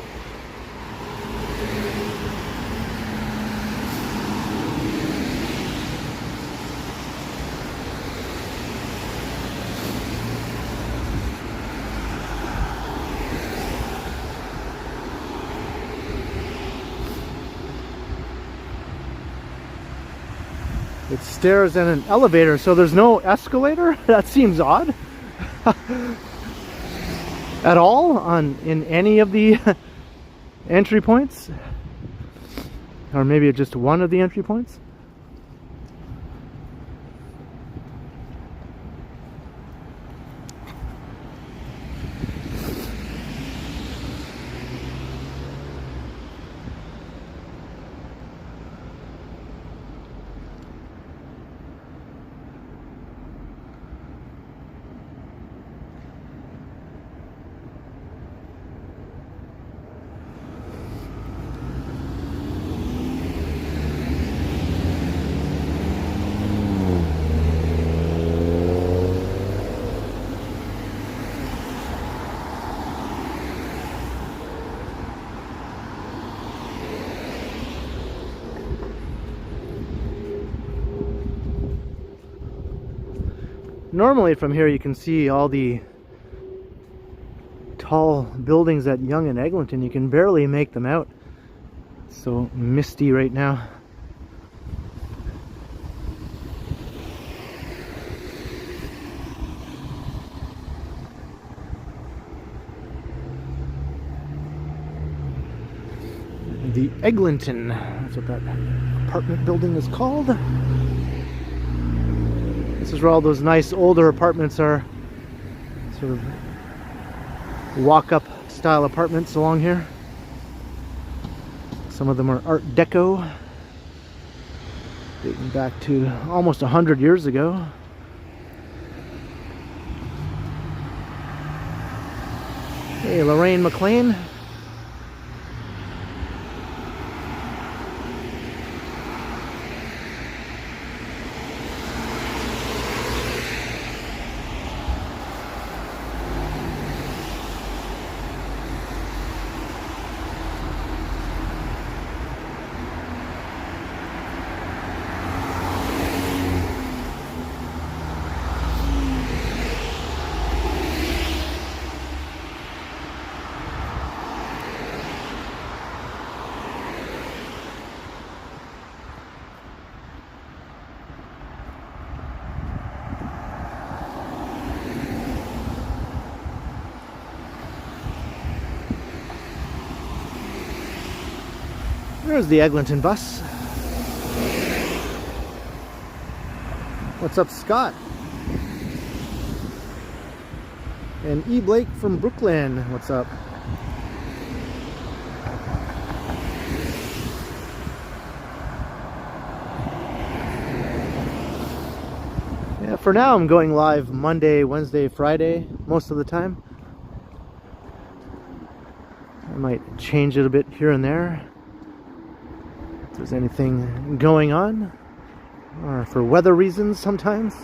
Speaker 1: It's stairs and an elevator, so there's no escalator? That seems odd. At all in any of the entry points? Or maybe just one of the entry points? Normally from here you can see all the tall buildings at Yonge and Eglinton. You can barely make them out. It's so misty right now. The Eglinton, that's what that apartment building is called. This is where all those nice older apartments are, sort of walk-up style apartments along here. Some of them are Art Deco, dating back to almost 100 years ago. Hey, Lorraine McLean. There's the Eglinton bus. What's up, Scott? And E. Blake from Brooklyn. What's up? Yeah, for now I'm going live Monday, Wednesday, Friday, most of the time. I might change it a bit here and there if there's anything going on, or for weather reasons sometimes.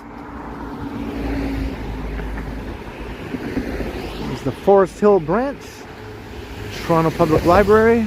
Speaker 1: There's the Forest Hill branch, Toronto Public Library.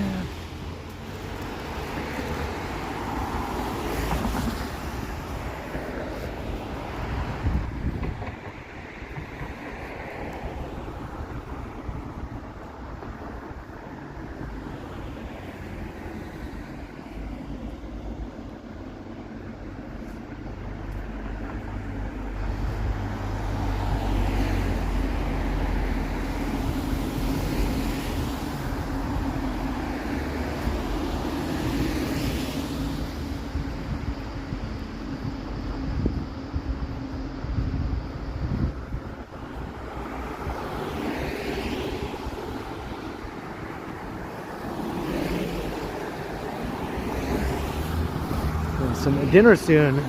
Speaker 1: Some dinner soon.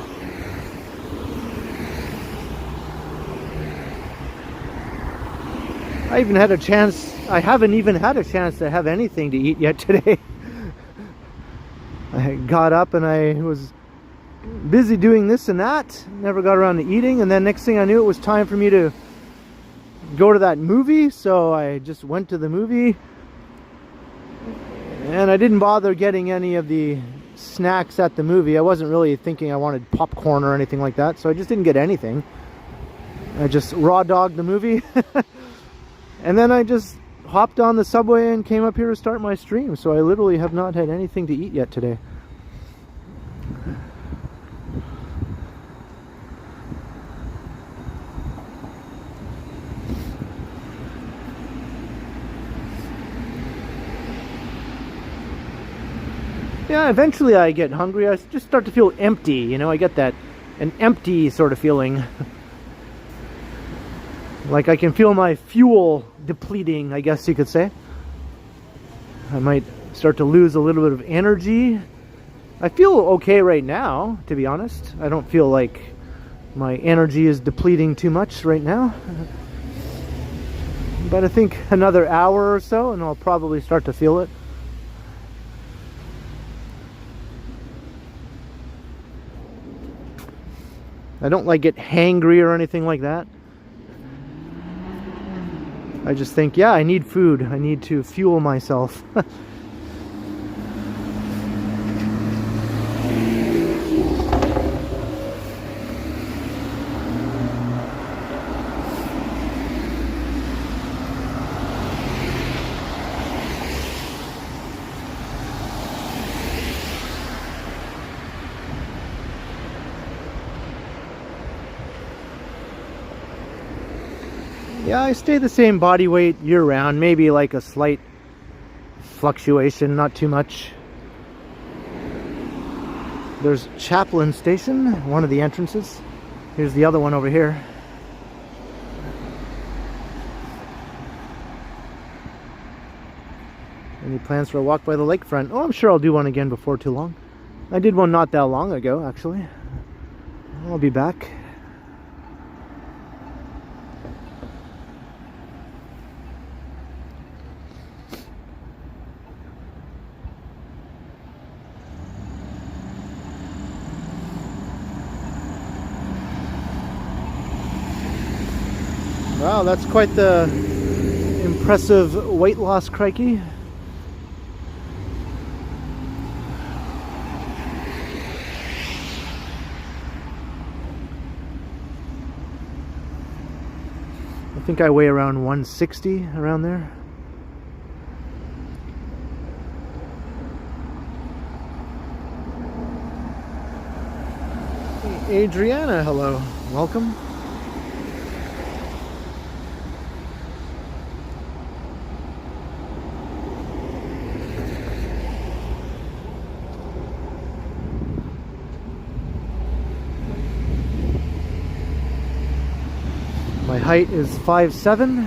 Speaker 1: I haven't even had a chance to have anything to eat yet today. I got up and I was busy doing this and that, never got around to eating, and then next thing I knew it was time for me to go to that movie, so I just went to the movie and I didn't bother getting any of the snacks at the movie. I wasn't really thinking I wanted popcorn or anything like that, so I just didn't get anything. I just raw dogged the movie and then I just hopped on the subway and came up here to start my stream, so I literally have not had anything to eat yet today. Yeah, eventually I get hungry. I just start to feel empty, you know, I get an empty sort of feeling. Like I can feel my fuel depleting, I guess you could say. I might start to lose a little bit of energy. I feel okay right now, to be honest. I don't feel like my energy is depleting too much right now. But I think another hour or so and I'll probably start to feel it. I don't like get hangry or anything like that. I just think, yeah, I need food. I need to fuel myself. Yeah, I stay the same body weight year round, maybe like a slight fluctuation, not too much. There's Chaplin Station, one of the entrances. Here's the other one over here. Any plans for a walk by the lakefront? Oh, I'm sure I'll do one again before too long. I did one not that long ago, actually. I'll be back. Wow, that's quite the impressive weight loss, crikey. I think I weigh around 160, around there. Hey, Adriana, hello. Welcome. My height is 5'7".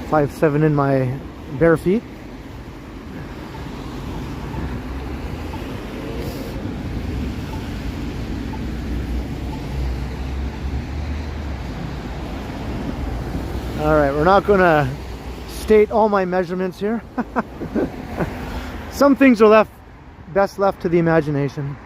Speaker 1: 5'7" in my bare feet. Alright, we're not going to state all my measurements here. Some things are best left to the imagination.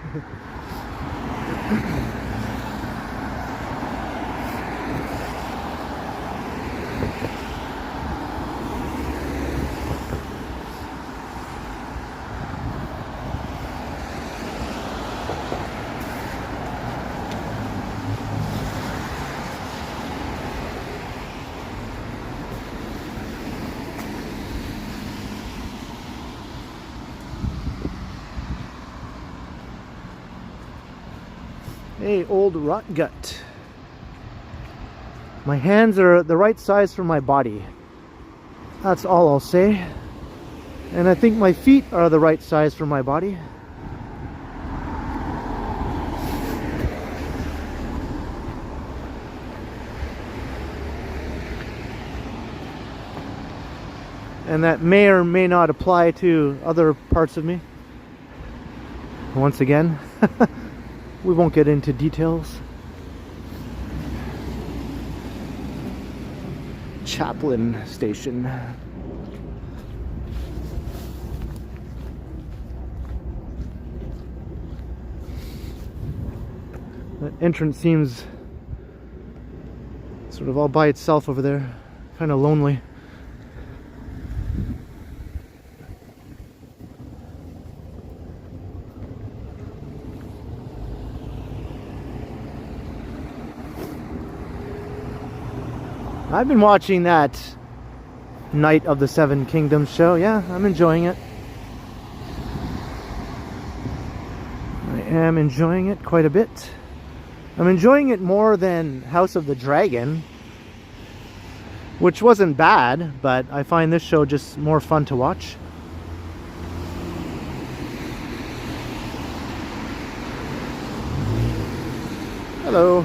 Speaker 1: Hey, old rot gut. My hands are the right size for my body. That's all I'll say. And I think my feet are the right size for my body. And that may or may not apply to other parts of me. Once again. We won't get into details. Chaplin Station. entrance seems sort of all by itself over there. Kind of lonely. I've been watching that Night of the Seven Kingdoms show. Yeah, I'm enjoying it. I am enjoying it quite a bit. I'm enjoying it more than House of the Dragon, which wasn't bad, but I find this show just more fun to watch. Hello.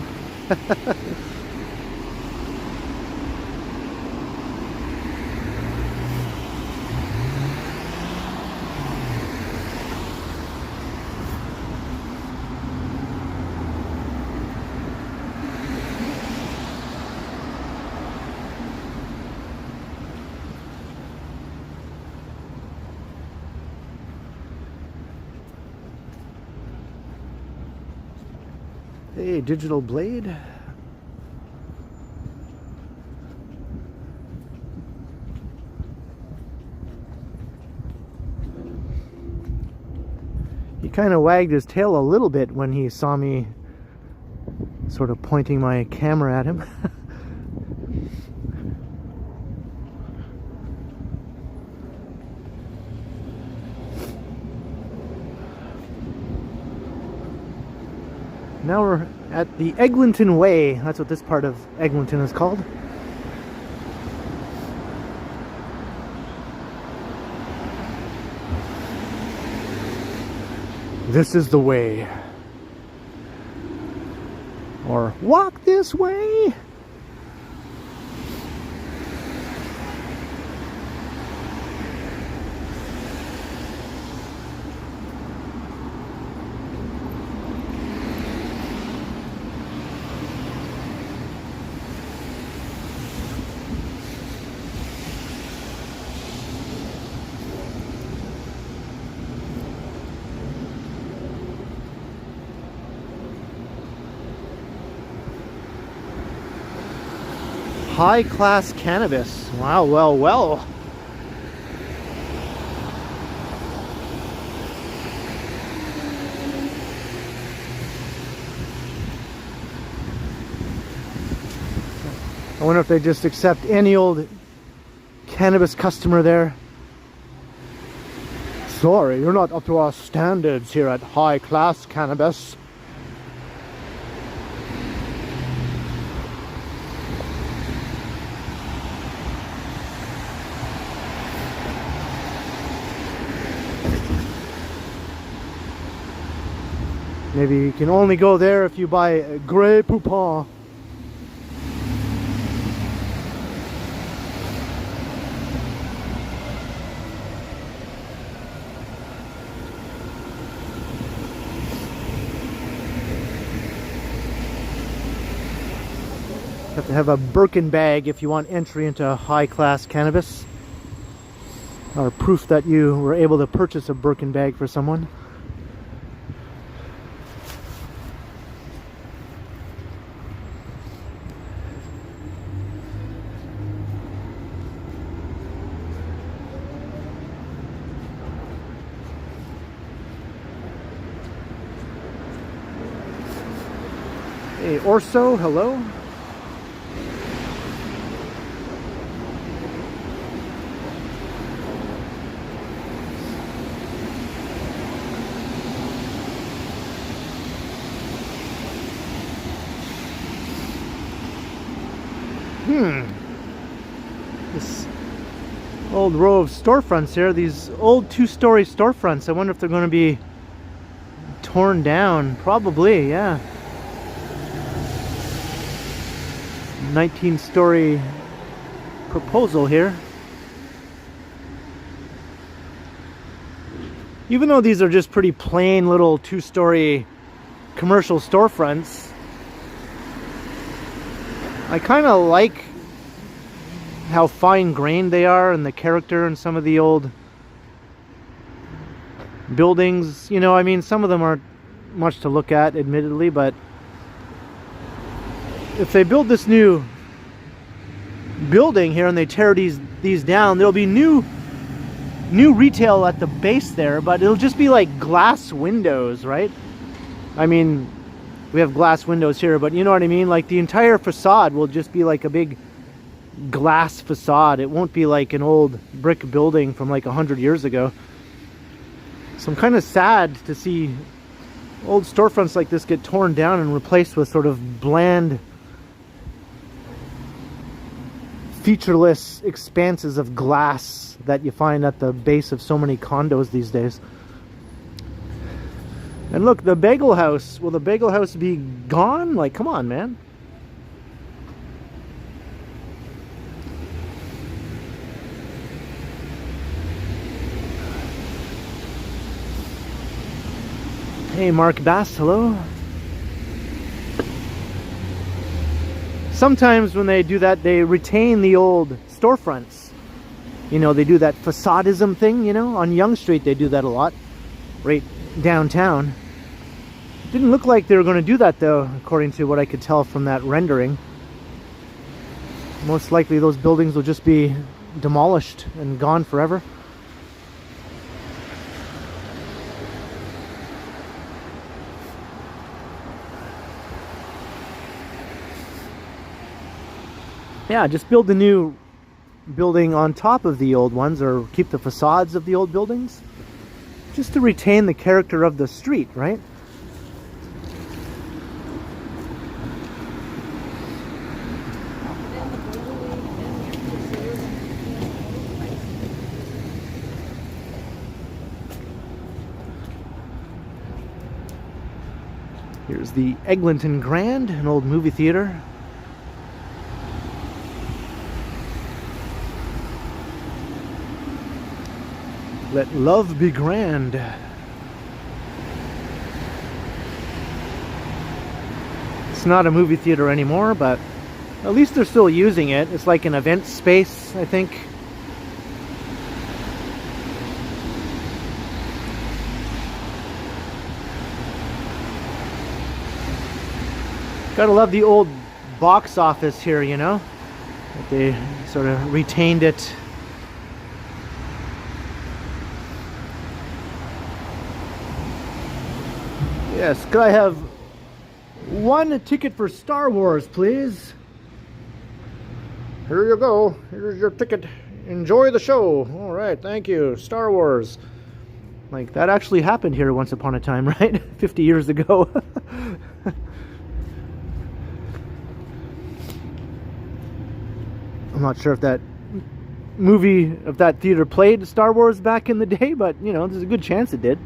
Speaker 1: Hey, digital blade. He kind of wagged his tail a little bit when he saw me sort of pointing my camera at him. Now we're at the Eglinton Way. That's what this part of Eglinton is called. This is the way. Or walk this way. High-class cannabis. Wow, well, well. I wonder if they just accept any old cannabis customer there. Sorry, you're not up to our standards here at high-class cannabis. Maybe you can only go there if you buy Grey Poupon. You have to have a Birkin bag if you want entry into high-class cannabis, or proof that you were able to purchase a Birkin bag for someone. Hey, Orso, hello. This old row of storefronts here, these old two-story storefronts. I wonder if they're going to be torn down. Probably, yeah. 19-story proposal here. Even though these are just pretty plain little two-story commercial storefronts, I kind of like how fine-grained they are and the character in some of the old buildings. You know, I mean, some of them aren't much to look at, admittedly, but if they build this new building here and they tear these down, there'll be new retail at the base there, but it'll just be like glass windows, right? I mean, we have glass windows here, but you know what I mean? Like the entire facade will just be like a big glass facade. It won't be like an old brick building from like 100 years ago. So I'm kind of sad to see old storefronts like this get torn down and replaced with sort of bland, featureless expanses of glass that you find at the base of so many condos these days. And look, the bagel house. Will the bagel house be gone? Like, come on, man. Hey, Mark Bass, hello. Sometimes when they do that, they retain the old storefronts. You know, they do that facadism thing, you know. On Yonge Street, they do that a lot. Right downtown. Didn't look like they were going to do that, though, according to what I could tell from that rendering. Most likely those buildings will just be demolished and gone forever. Yeah, just build the new building on top of the old ones, or keep the facades of the old buildings, just to retain the character of the street, right? Here's the Eglinton Grand, an old movie theater. Let love be grand. It's not a movie theater anymore, but at least they're still using it. It's like an event space, I think. Gotta love the old box office here, you know? That they sort of retained it. Yes, could I have one ticket for Star Wars, please? Here you go. Here's your ticket. Enjoy the show. All right, thank you. Star Wars. Like, that actually happened here once upon a time, right? 50 years ago. I'm not sure if that theater played Star Wars back in the day, but, you know, there's a good chance it did.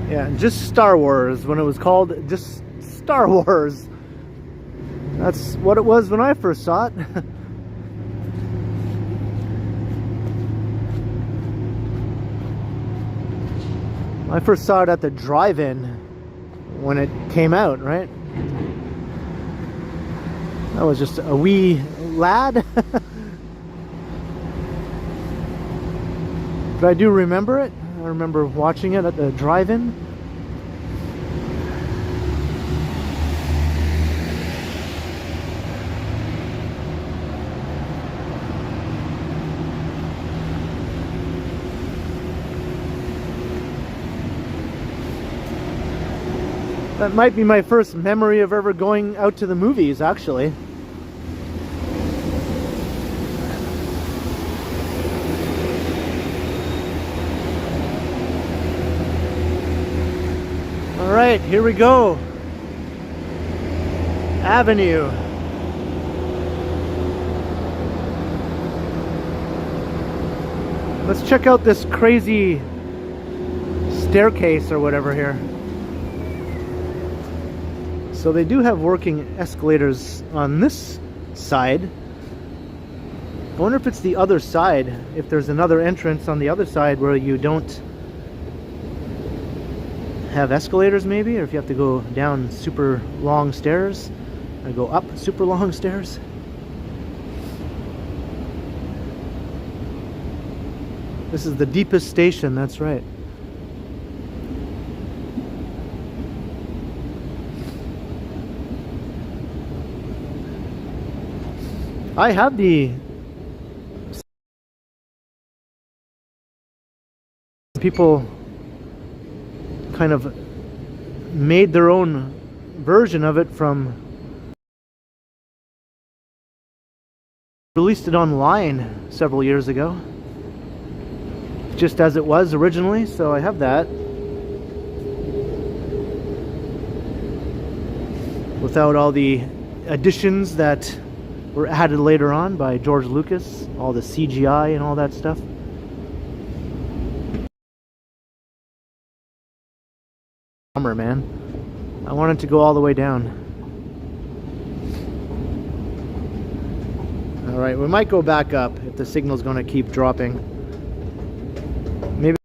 Speaker 1: Yeah, just Star Wars, when it was called just Star Wars. That's what it was when I first saw it. I first saw it at the drive-in when it came out, right? I was just a wee lad. But I do remember it. I remember watching it at the drive-in. That might be my first memory of ever going out to the movies, actually. All right, here we go. Avenue. Let's check out this crazy staircase or whatever here. So they do have working escalators on this side. I wonder if it's the other side, if there's another entrance on the other side where you don't have escalators maybe, or if you have to go down super long stairs or go up super long stairs. This is the deepest station, that's right. I have the people kind of made their own version of it from, released it online several years ago, just as it was originally, so I have that without all the additions that were added later on by George Lucas, all the CGI and all that stuff. Bummer, man. I wanted to go all the way down. Alright, we might go back up if the signal's going to keep dropping. Maybe.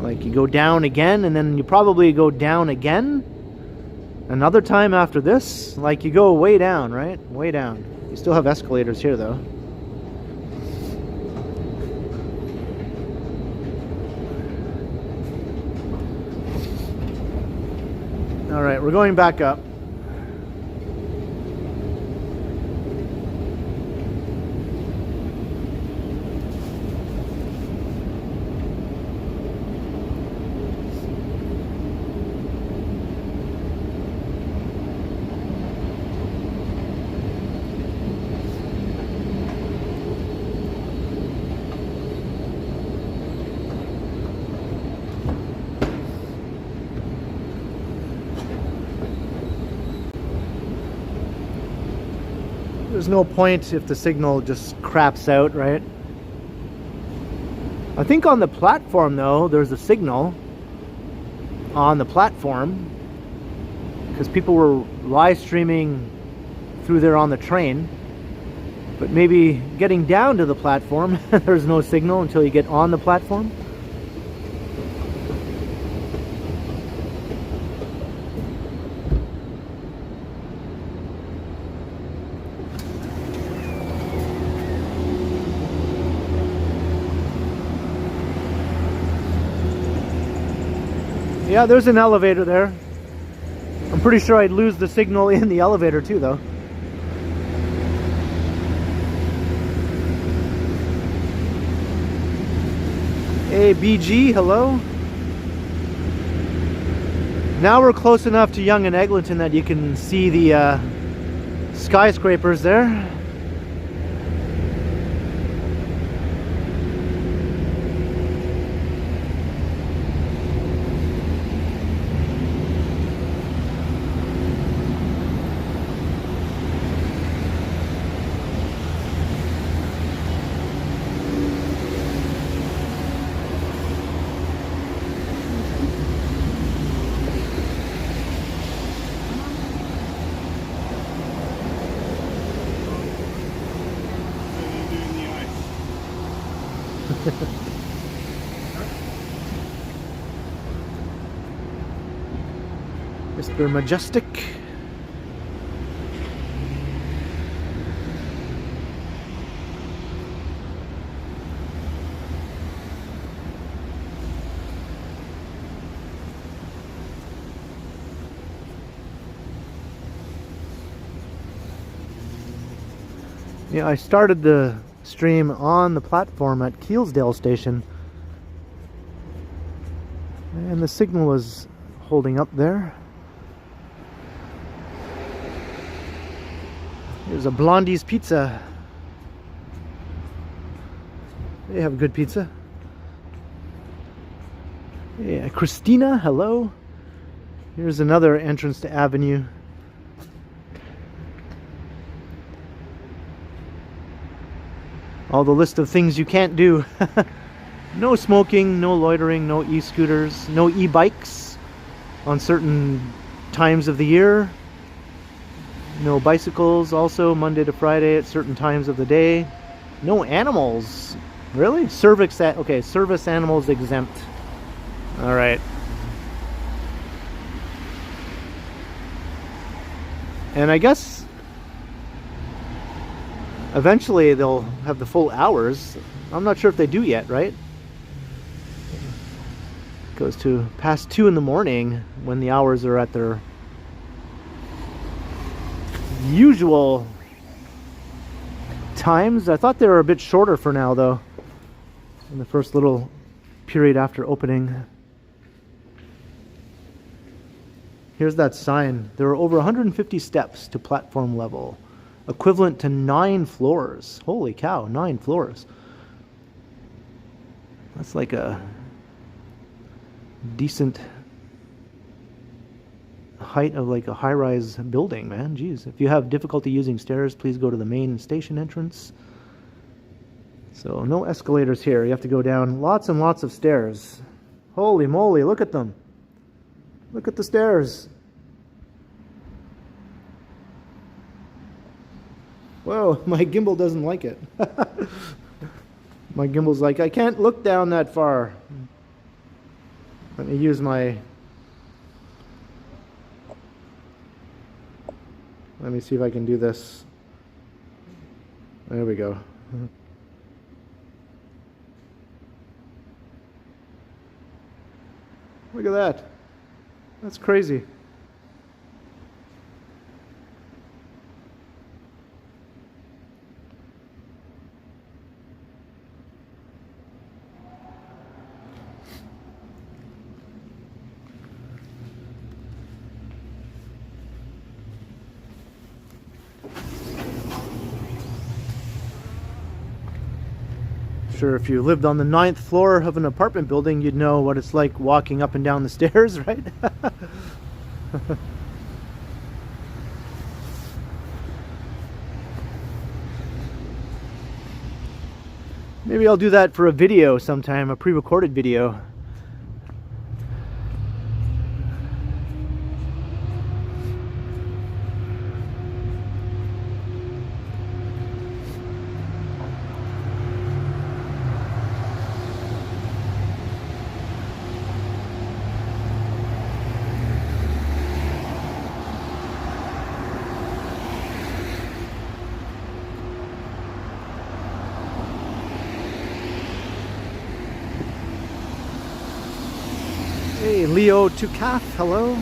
Speaker 1: Like you go down again and then you probably go down again another time after this. Like you go way down, right? Way down. You still have escalators here though. Alright, we're going back up. There's no point if the signal just craps out, right? I think on the platform though, there's a signal on the platform because people were live streaming through there on the train. But maybe getting down to the platform, there's no signal until you get on the platform. Yeah, there's an elevator there. I'm pretty sure I'd lose the signal in the elevator too, though. Hey, BG, hello. Now we're close enough to Yonge and Eglinton that you can see the skyscrapers there. Mr. Majestic. Yeah, I started the stream on the platform at Kelsdale station, and the signal was holding up there. Here's a Blondie's Pizza. They have good pizza. Yeah, Christina, hello. Here's another entrance to Avenue. All the list of things you can't do. No smoking, no loitering, no e-scooters, no e-bikes on certain times of the year. No bicycles also Monday to Friday at certain times of the day. No animals. Really? Okay, service animals exempt. All right. And I guess eventually they'll have the full hours. I'm not sure if they do yet, right? It goes to past 2 in the morning when the hours are at their usual times. I thought they were a bit shorter for now, though, in the first little period after opening. Here's that sign. There are over 150 steps to platform level, equivalent to 9 floors. Holy cow, 9 floors. That's like a decent height of like a high-rise building, man. Jeez. If you have difficulty using stairs, please go to the main station entrance. So no escalators here. You have to go down lots and lots of stairs. Holy moly, look at them. Look at the stairs. Whoa, my gimbal doesn't like it. My gimbal's like, I can't look down that far. Let me use my... Let me see if I can do this. There we go. Look at that. That's crazy. Sure, if you lived on the 9th floor of an apartment building, you'd know what it's like walking up and down the stairs, right? Maybe I'll do that for a video sometime, a pre-recorded video. Hey, Leo Tukath, hello.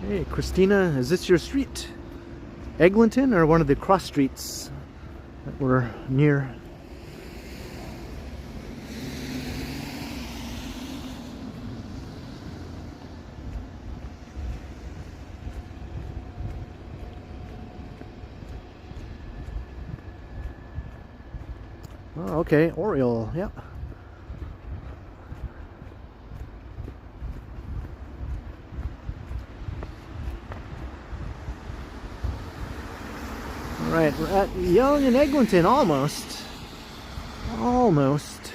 Speaker 1: Hey, Christina, is this your street? Eglinton or one of the cross streets that we're near? Oh, okay, Oriole, yep. Right, we're at Yonge and Eglinton, almost. Almost.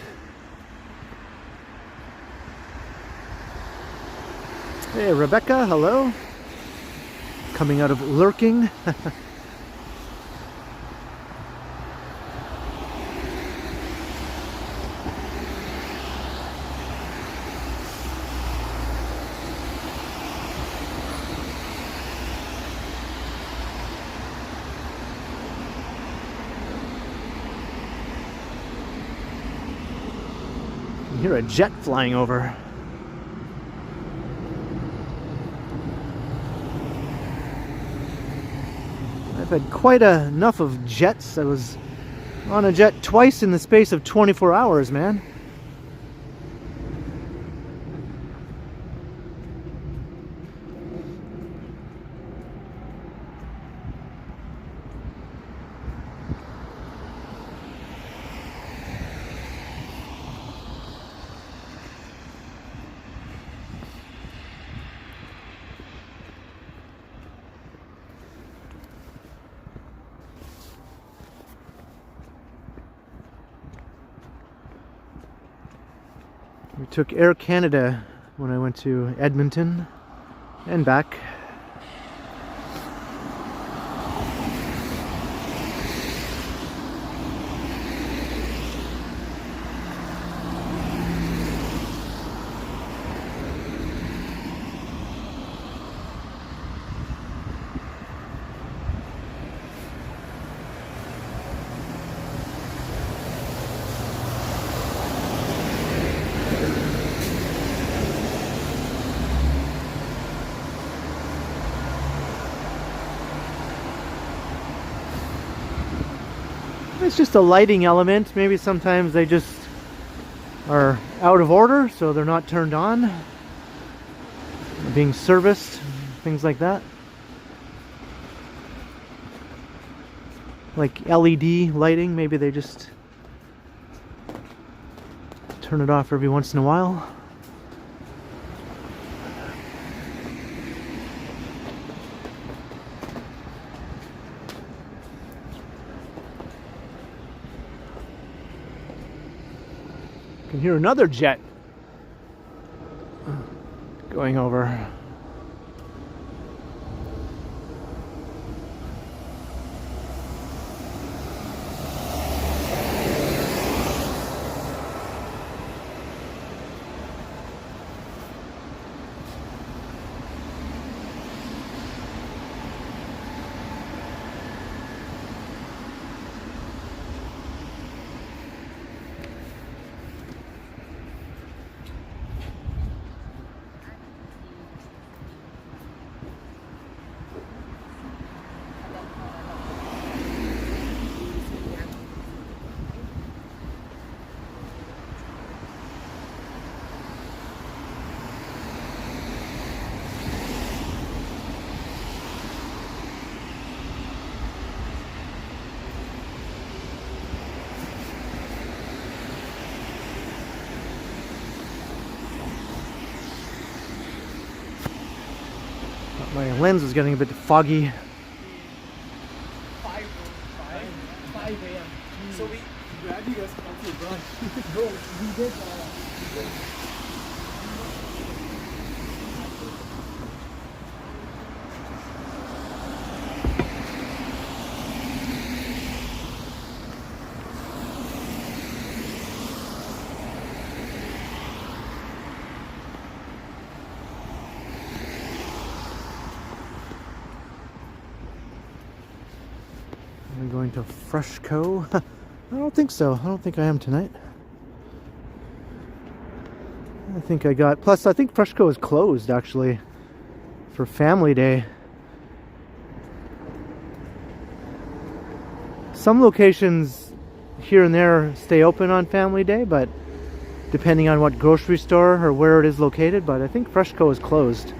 Speaker 1: Hey, Rebecca, hello. Coming out of lurking. You hear a jet flying over. I've had quite enough of jets. I was On a jet twice in the space of 24 hours, man. We took Air Canada when I went to Edmonton and back. It's just a lighting element. Maybe sometimes they just are out of order, so they're not turned on, being serviced, things like that. Like LED lighting, maybe they just turn it off every once in a while. Can hear another jet going over. My lens is getting a bit foggy.
Speaker 2: 5 a.m. So we grabbed you guys out to brunch. No, we did.
Speaker 1: I'm going to Freshco. I don't think so. I don't think I am tonight. I think I got... Plus, I think Freshco is closed, actually, for Family Day. Some locations here and there stay open on Family Day, but depending on what grocery store or where it is located, but I think Freshco is closed.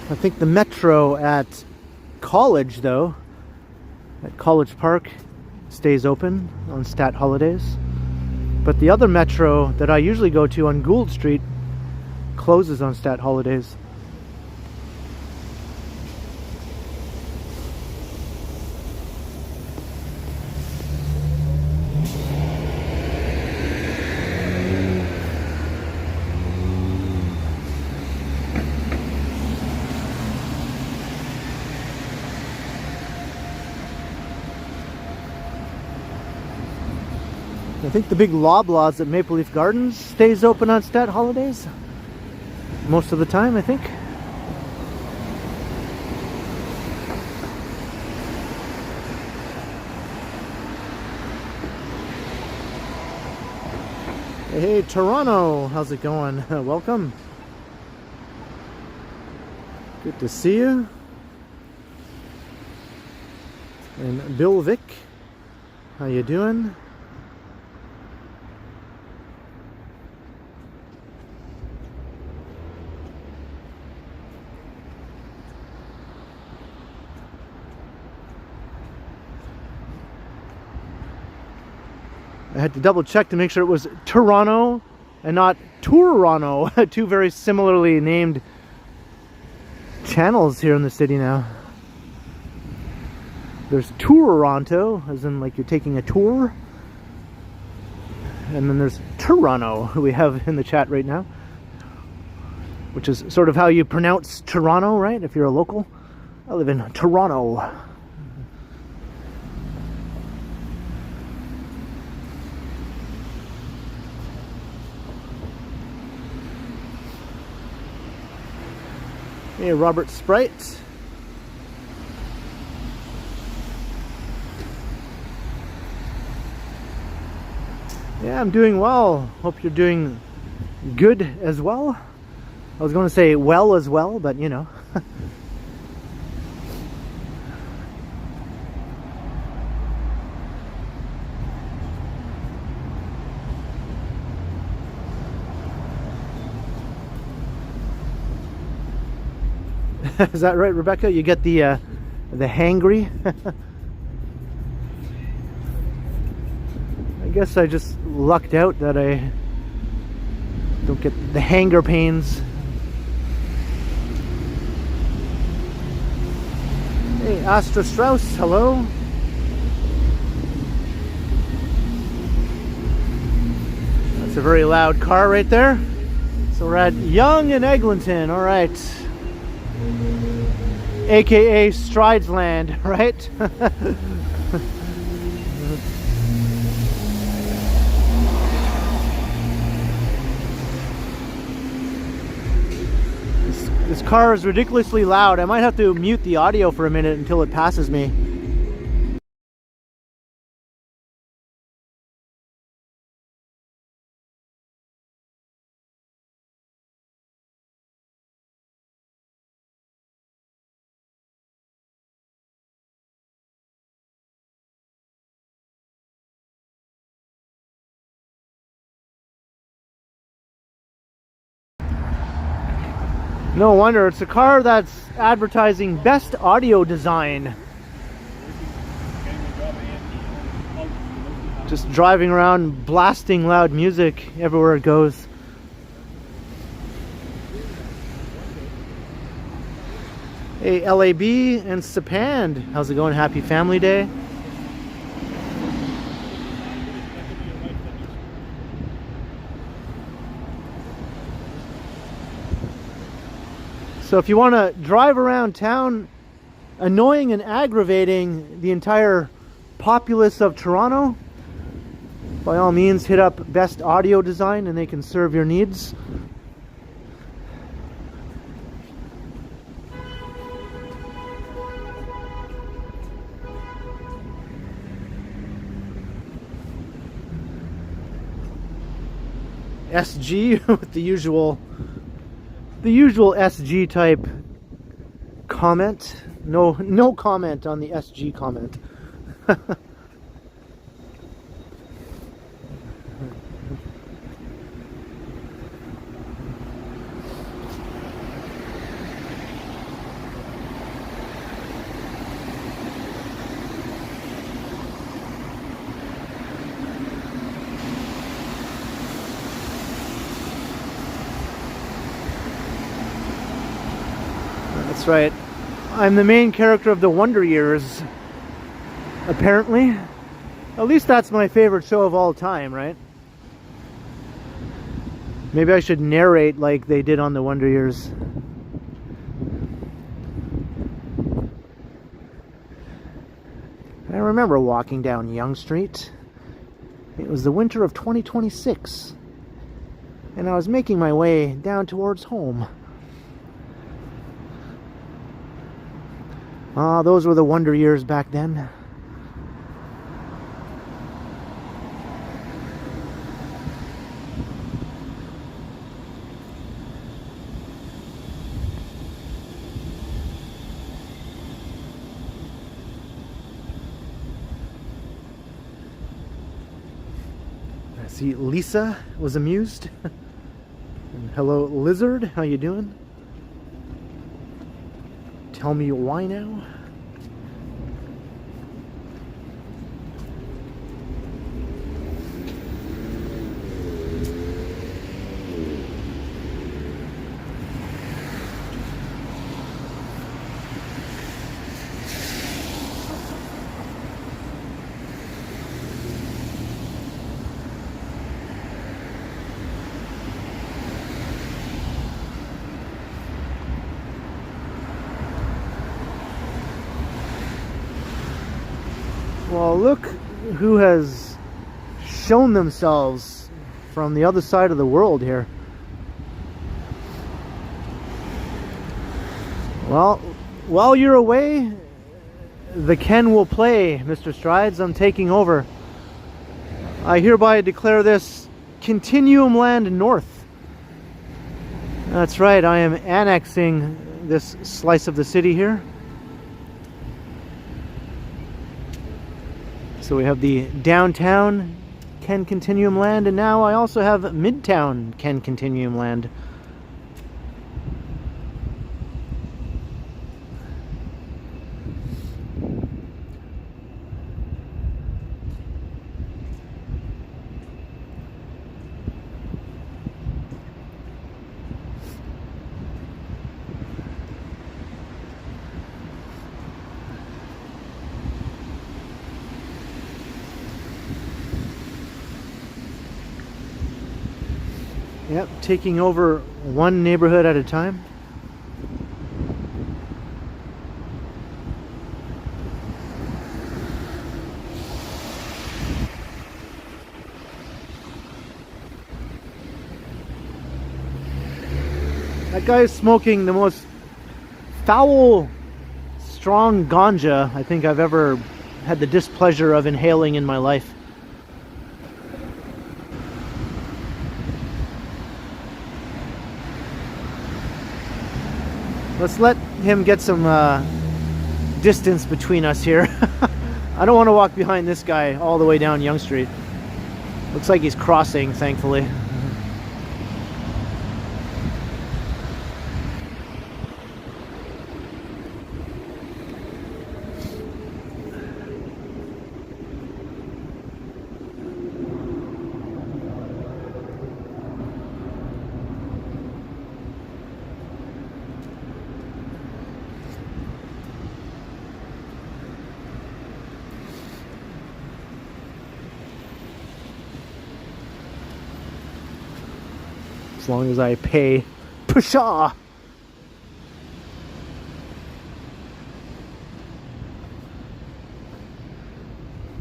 Speaker 1: I think the Metro at College, though, at College Park, stays open on stat holidays. But the other Metro that I usually go to on Gould Street closes on stat holidays. I think the big Loblaws at Maple Leaf Gardens stays open on stat holidays most of the time, I think. Hey, Toronto, how's it going? Welcome. Good to see you. And Bill Vic, how you doing? I had to double check to make sure it was Toronto and not Toronto. Two very similarly named channels here in the city now. There's Toronto, as in like you're taking a tour. And then there's Toronto, who we have in the chat right now. Which is sort of how you pronounce Toronto, right? If you're a local. I live in Toronto. Hey, Robert Sprite. Yeah, I'm doing well. Hope you're doing good as well. I was going to say well as well, but you know. Is that right, Rebecca? You get the hangry? I guess I just lucked out that I don't get the hanger pains. Hey, Astra Strauss, hello. That's a very loud car right there. So we're at Yonge and Eglinton, all right. AKA Stridesland, right? This car is ridiculously loud. I might have to mute the audio for a minute until it passes me. No wonder, it's a car that's advertising best audio design. Just driving around blasting loud music everywhere it goes. Hey, LAB and Sapand, how's it going? Happy Family Day. So if you want to drive around town, annoying and aggravating the entire populace of Toronto, by all means hit up Best Audio Design and they can serve your needs. SG with the usual SG type comment. No comment on the SG comment. That's right. I'm the main character of the Wonder Years, apparently. At least that's my favorite show of all time, right? Maybe I should narrate like they did on the Wonder Years. I remember walking down Yonge Street. It was the winter of 2026, and I was making my way down towards home. Ah, those were the Wonder Years back then. See, Lisa was amused. And hello, Lizard. How you doing? Tell me why now. Well, look who has shown themselves from the other side of the world here. Well, while you're away, the Ken will play, Mr. Strides. I'm taking over. I hereby declare this Continuum Land North. That's right, I am annexing this slice of the city here. So we have the downtown Ken Continuum Land, and now I also have midtown Ken Continuum Land. Yep, taking over one neighborhood at a time. That guy is smoking the most foul, strong ganja I think I've ever had the displeasure of inhaling in my life. Let's let him get some distance between us here. I don't want to walk behind this guy all the way down Yonge Street. Looks like he's crossing, thankfully. As long as I pay pshaw.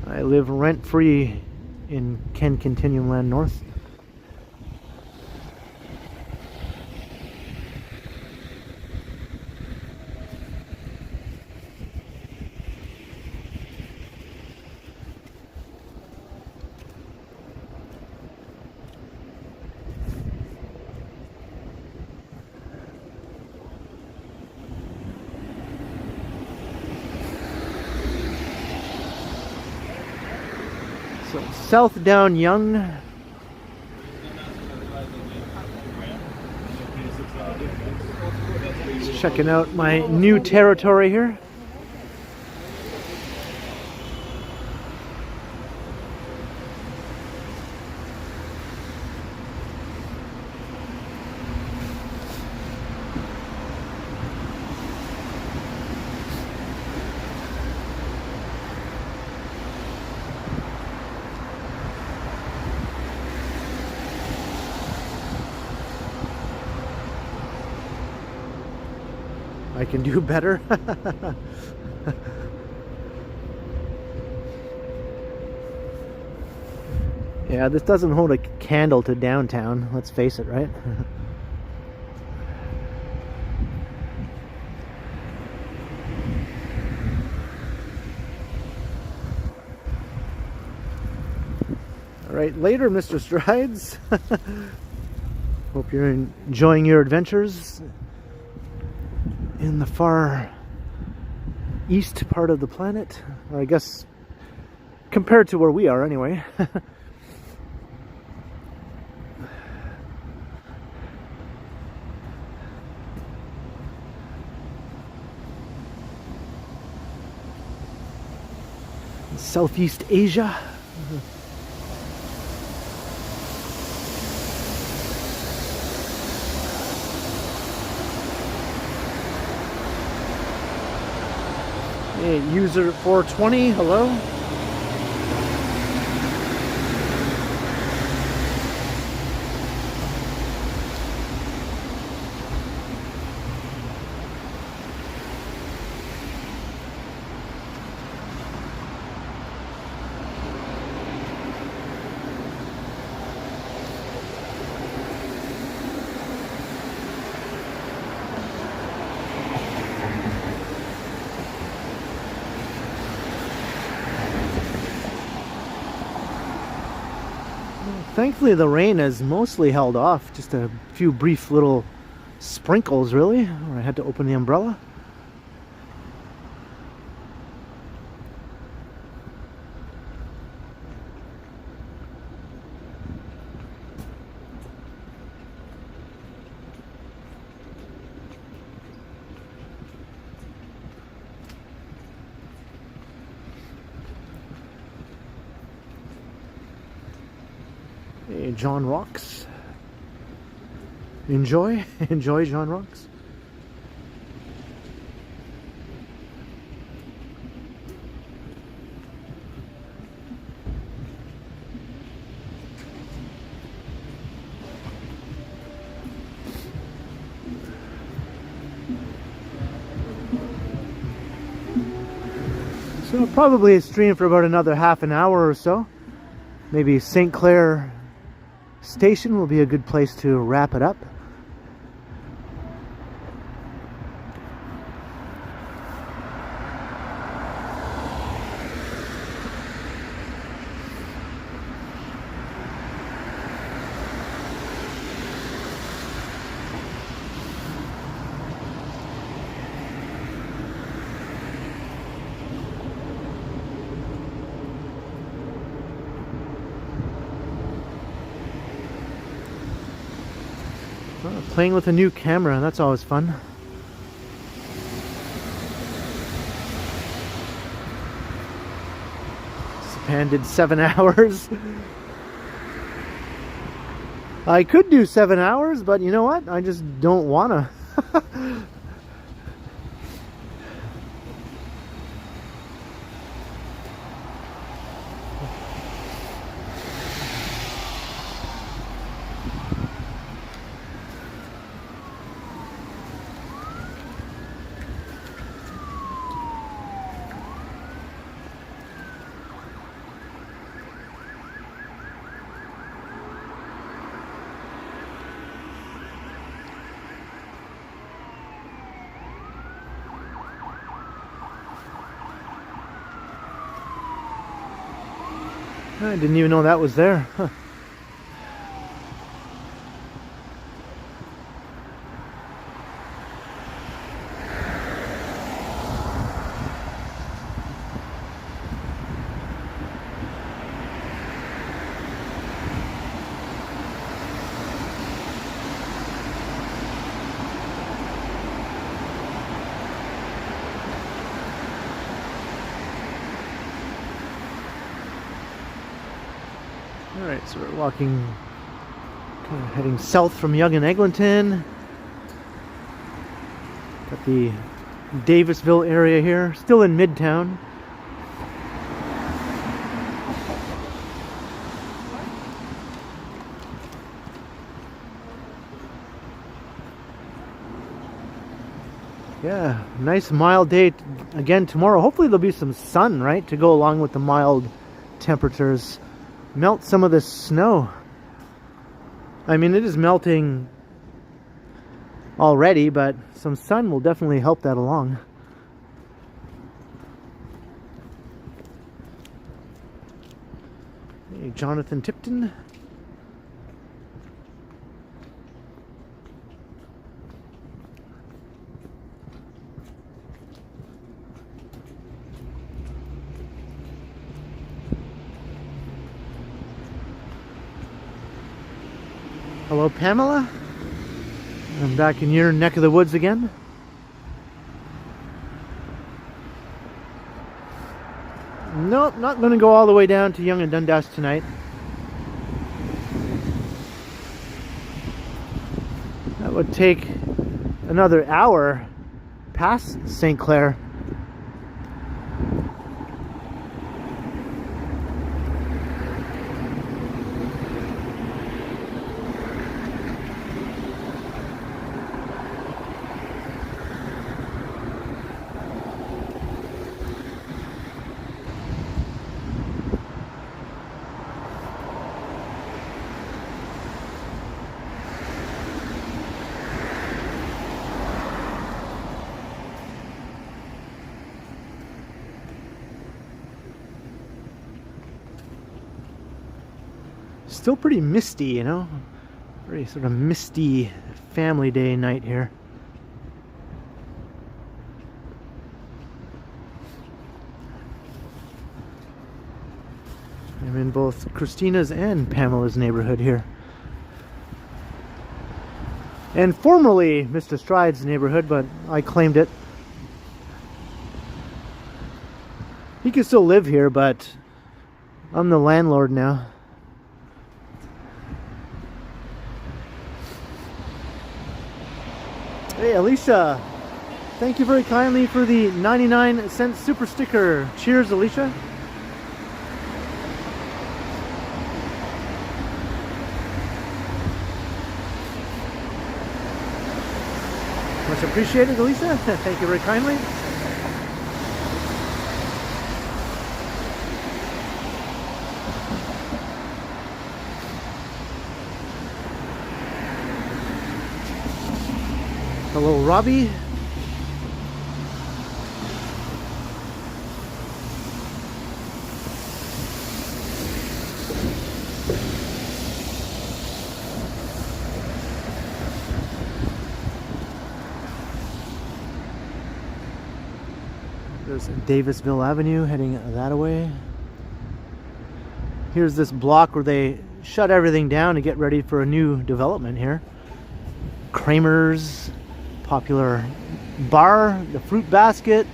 Speaker 1: I live rent-free in Ken Continuum Land North. So south down Yonge. Just checking out my new territory here. I can do better. Yeah, this doesn't hold a candle to downtown, let's face it, right? Alright, later, Mr. Strides. Hope you're enjoying your adventures in the far east part of the planet, or I guess compared to where we are anyway. Southeast Asia. Hey, user 420, hello. Thankfully the rain has mostly held off, just a few brief little sprinkles really, where I had to open the umbrella. Hey, John Rocks. Enjoy John Rocks. So probably stream for about another half an hour or so. Maybe St. Clair Station will be a good place to wrap it up. Playing with a new camera, that's always fun. Japan did 7 hours. I could do 7 hours, but you know what? I just don't wanna. I didn't even know that was there. Huh. Alright, so we're walking, kind of heading south from Yonge and Eglinton. Got the Davisville area here, still in Midtown. Yeah, nice mild day again tomorrow. Hopefully there'll be some sun, right, to go along with the mild temperatures. Melt some of this snow. I mean, it is melting already, but some sun will definitely help that along. Hey, Jonathan Tipton. Hello, Pamela. I'm back in your neck of the woods again. Nope, not going to go all the way down to Yonge and Dundas tonight. That would take another hour past St. Clair. Still pretty misty, you know, very sort of misty family day night here. I'm in both Christina's and Pamela's neighborhood here. And formerly Mr. Stride's neighborhood, but I claimed it. He can still live here, but I'm the landlord now. Hey Alicia, thank you very kindly for the 99-cent super sticker. Cheers, Alicia. Much appreciated, Alicia. Thank you very kindly. Hello, Robbie. There's Davisville Avenue heading that away. Here's this block where they shut everything down to get ready for a new development here. Kramer's, popular bar, the Fruit Basket,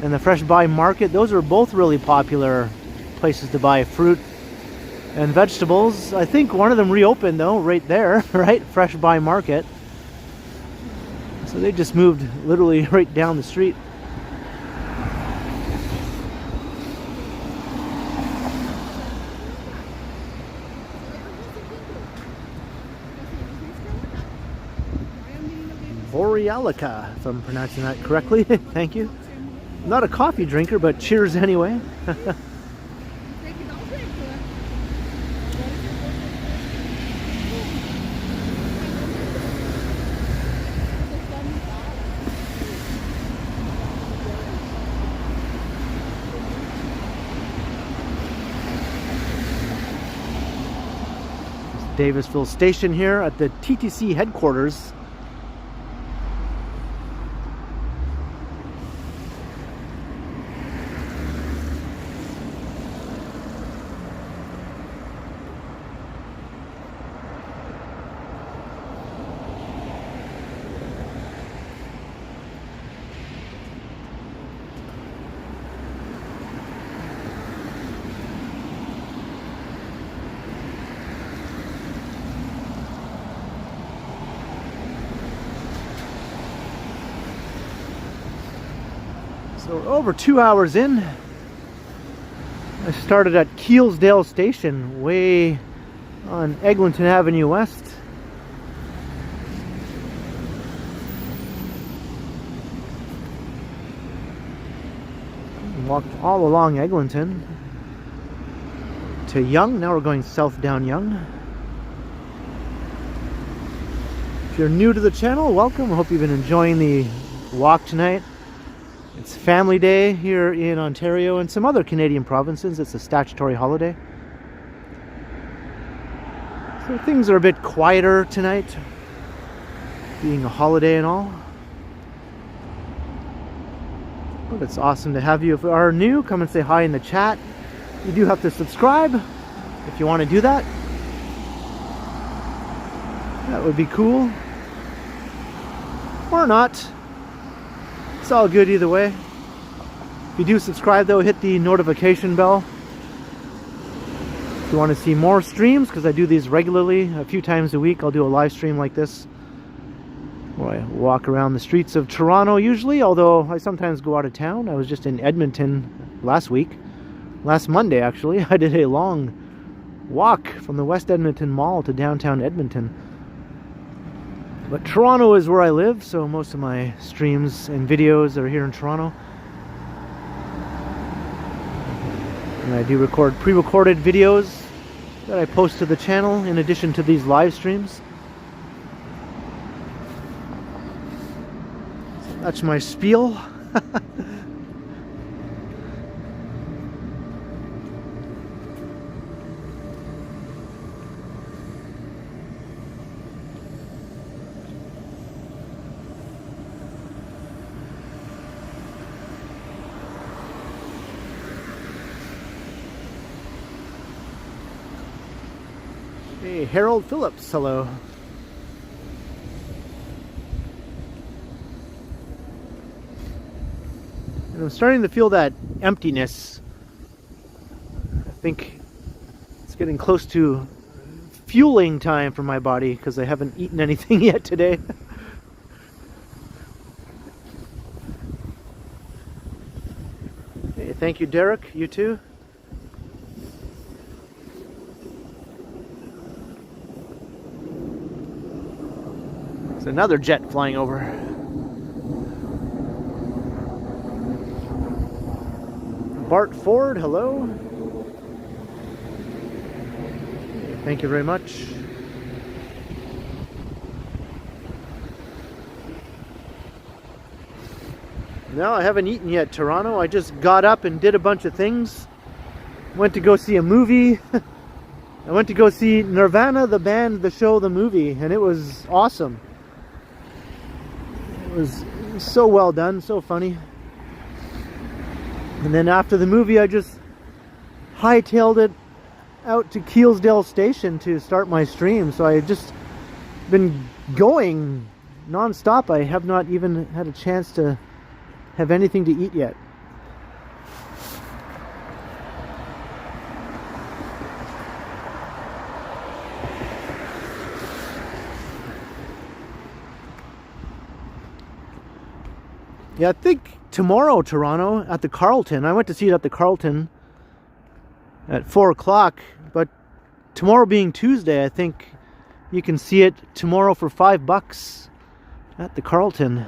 Speaker 1: and the Fresh Buy Market. Those are both really popular places to buy fruit and vegetables. I think one of them reopened though, right there, right? Fresh Buy Market. So they just moved literally right down the street. Borealica, if I'm pronouncing that correctly. Thank you. I'm not a coffee drinker, but cheers anyway. Davisville Station here at the TTC headquarters. So we're over 2 hours in. I started at Kelsdale Station, way on Eglinton Avenue West. Walked all along Eglinton to Yonge. Now we're going south down Yonge. If you're new to the channel, welcome. I hope you've been enjoying the walk tonight. It's Family Day here in Ontario and some other Canadian provinces. It's a statutory holiday. So things are a bit quieter tonight, being a holiday and all. But it's awesome to have you. If you are new, come and say hi in the chat. You do have to subscribe if you want to do that. That would be cool. Or not. It's all good either way. If you do subscribe though, hit the notification bell. If you want to see more streams, because I do these regularly, a few times a week, I'll do a live stream like this, where I walk around the streets of Toronto usually, although I sometimes go out of town. I was just in Edmonton last Monday actually. I did a long walk from the West Edmonton Mall to downtown Edmonton. But Toronto is where I live, so most of my streams and videos are here in Toronto. And I do record pre-recorded videos that I post to the channel in addition to these live streams. So that's my spiel. Hey, Harold Phillips, hello. And I'm starting to feel that emptiness. I think it's getting close to fueling time for my body because I haven't eaten anything yet today. Hey, thank you, Derek. You too. There's another jet flying over. Bart Ford, hello. Thank you very much. No, I haven't eaten yet, Toronto. I just got up and did a bunch of things. Went to go see a movie. I went to go see Nirvana, the band, the show, the movie, and it was awesome. It was so well done, so funny. And then after the movie, I just hightailed it out to Kelsdale station to start my stream. So I just been going non-stop. I have not even had a chance to have anything to eat yet. Yeah, I think tomorrow, Toronto, at the Carlton. I went to see it at the Carlton at 4 o'clock. But tomorrow being Tuesday, I think you can see it tomorrow for $5 at the Carlton.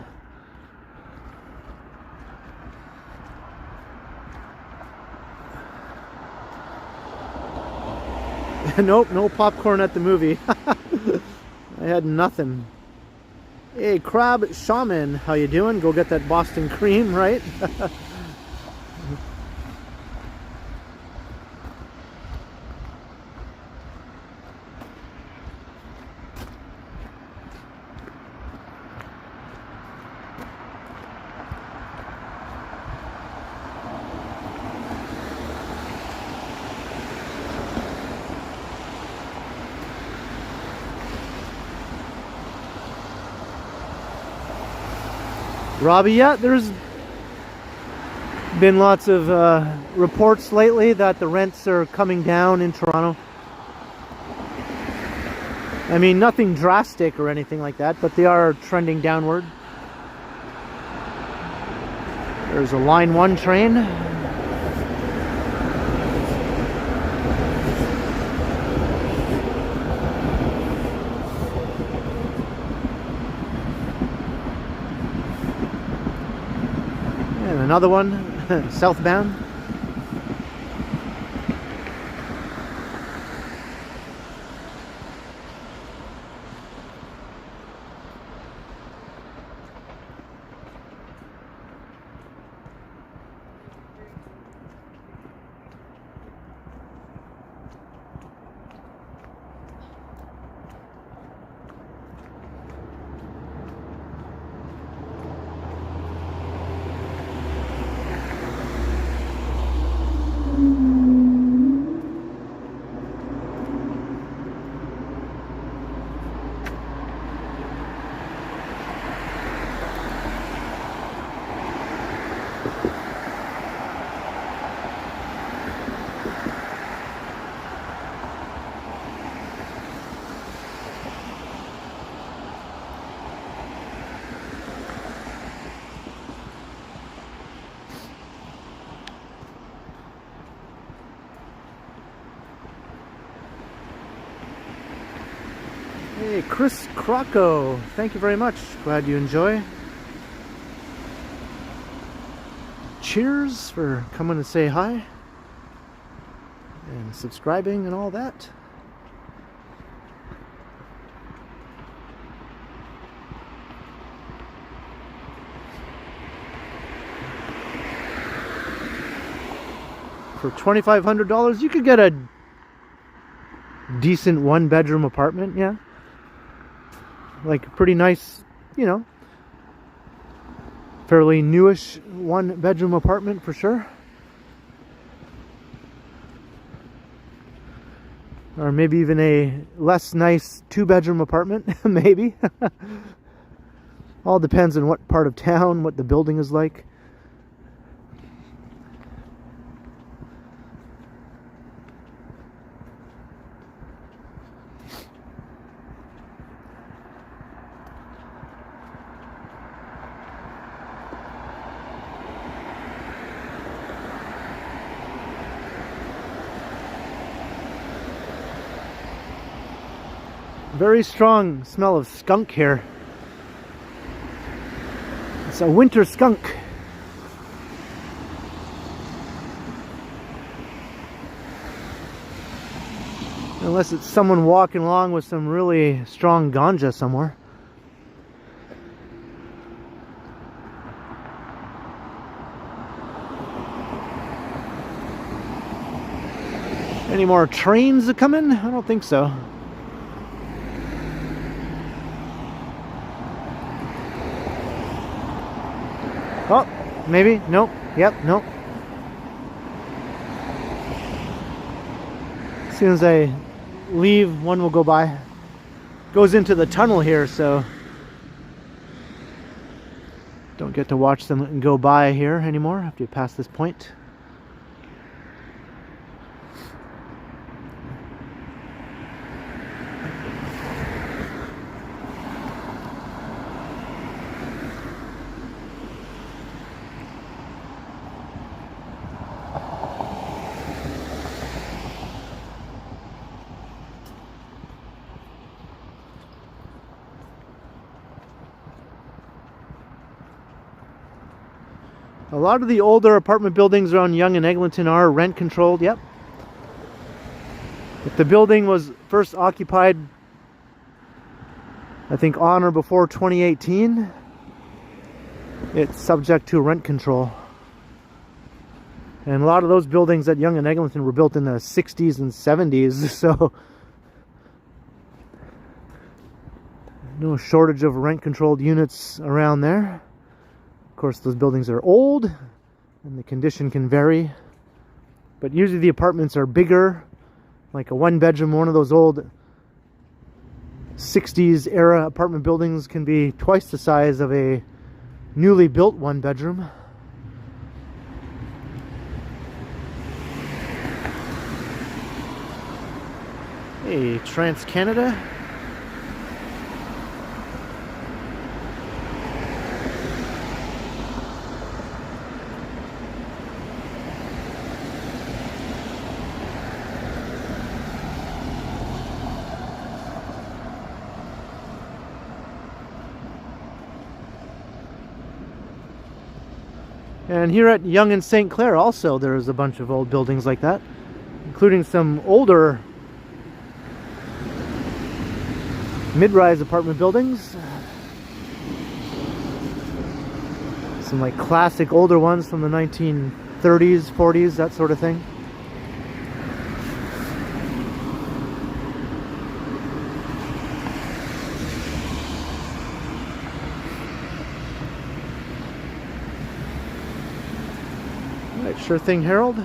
Speaker 1: Nope, no popcorn at the movie. I had nothing. Hey, Crab Shaman, how you doing? Go get that Boston cream, right? Robbie, yeah, there's been lots of reports lately that the rents are coming down in Toronto. I mean, nothing drastic or anything like that, but they are trending downward. There's a Line 1 train. Another one, southbound. Hey, Chris Crocco, thank you very much. Glad you enjoy. Cheers for coming to say hi and subscribing and all that. For $2,500, you could get a decent one-bedroom apartment, yeah. Like a pretty nice, you know, fairly newish one-bedroom apartment for sure. Or maybe even a less nice two-bedroom apartment, maybe. All depends on what part of town, what the building is like. Very strong smell of skunk here. It's a winter skunk. Unless it's someone walking along with some really strong ganja somewhere. Any more trains that come in? I don't think so. Oh, maybe. Nope. Yep. Nope. As soon as I leave, one will go by. Goes into the tunnel here, so don't get to watch them go by here anymore after you pass this point. A lot of the older apartment buildings around Yonge and Eglinton are rent controlled, yep. If the building was first occupied, I think on or before 2018, it's subject to rent control. And a lot of those buildings at Yonge and Eglinton were built in the 60s and 70s, so no shortage of rent controlled units around there. Of course, those buildings are old and the condition can vary, but usually the apartments are bigger, like a one bedroom. One of those old 60s era apartment buildings can be twice the size of a newly built one bedroom. Hey, Trans-Canada. And here at Yonge and St. Clair also there's a bunch of old buildings like that, including some older mid-rise apartment buildings. Some like classic older ones from the 1930s, 40s, that sort of thing. Right, sure thing, Harold.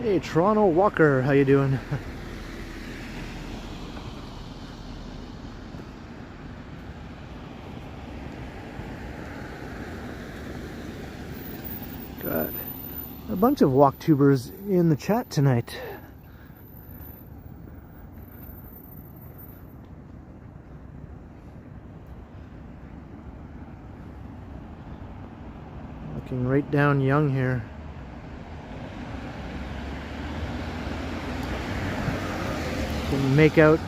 Speaker 1: Hey, Toronto Walker, how you doing? Got a bunch of walktubers in the chat tonight. Looking right down Yonge here. Can make out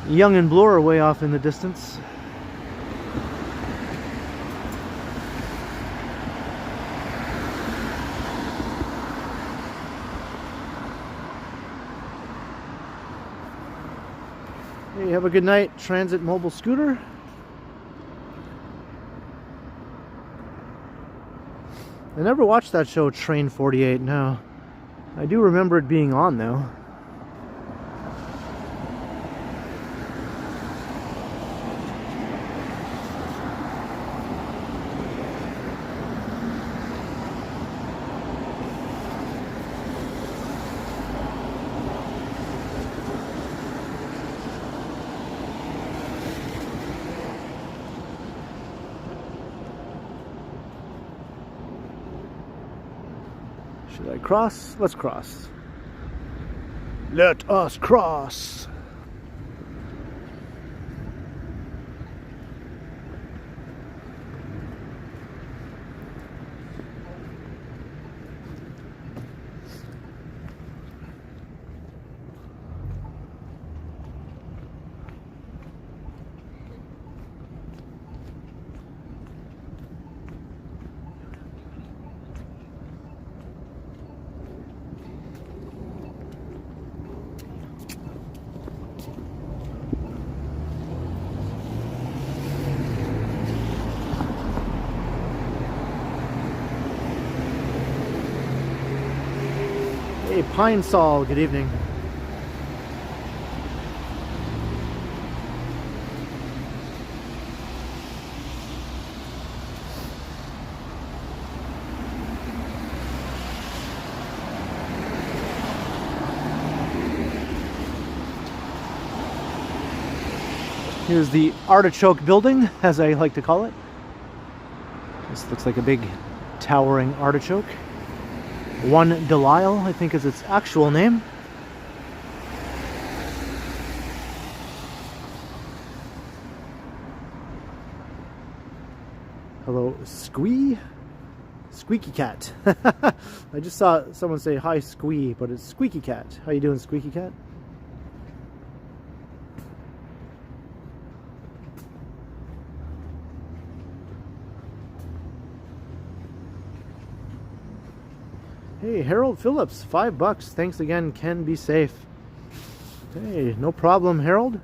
Speaker 1: Yonge and Bloor way off in the distance. Hey, have a good night, Transit Mobile Scooter. I never watched that show, Train 48, no. I do remember it being on, though. Should I cross? Let's cross. Let us cross. Hey, Pine Sol, good evening. Here's the artichoke building, as I like to call it. This looks like a big towering artichoke. One Delisle, I think, is its actual name. Hello, Squee? Squeaky Cat. I just saw someone say hi, Squee, but it's Squeaky Cat. How you doing, Squeaky Cat? Hey, Harold Phillips, $5. Thanks again, Ken. Be safe. Hey, no problem, Harold.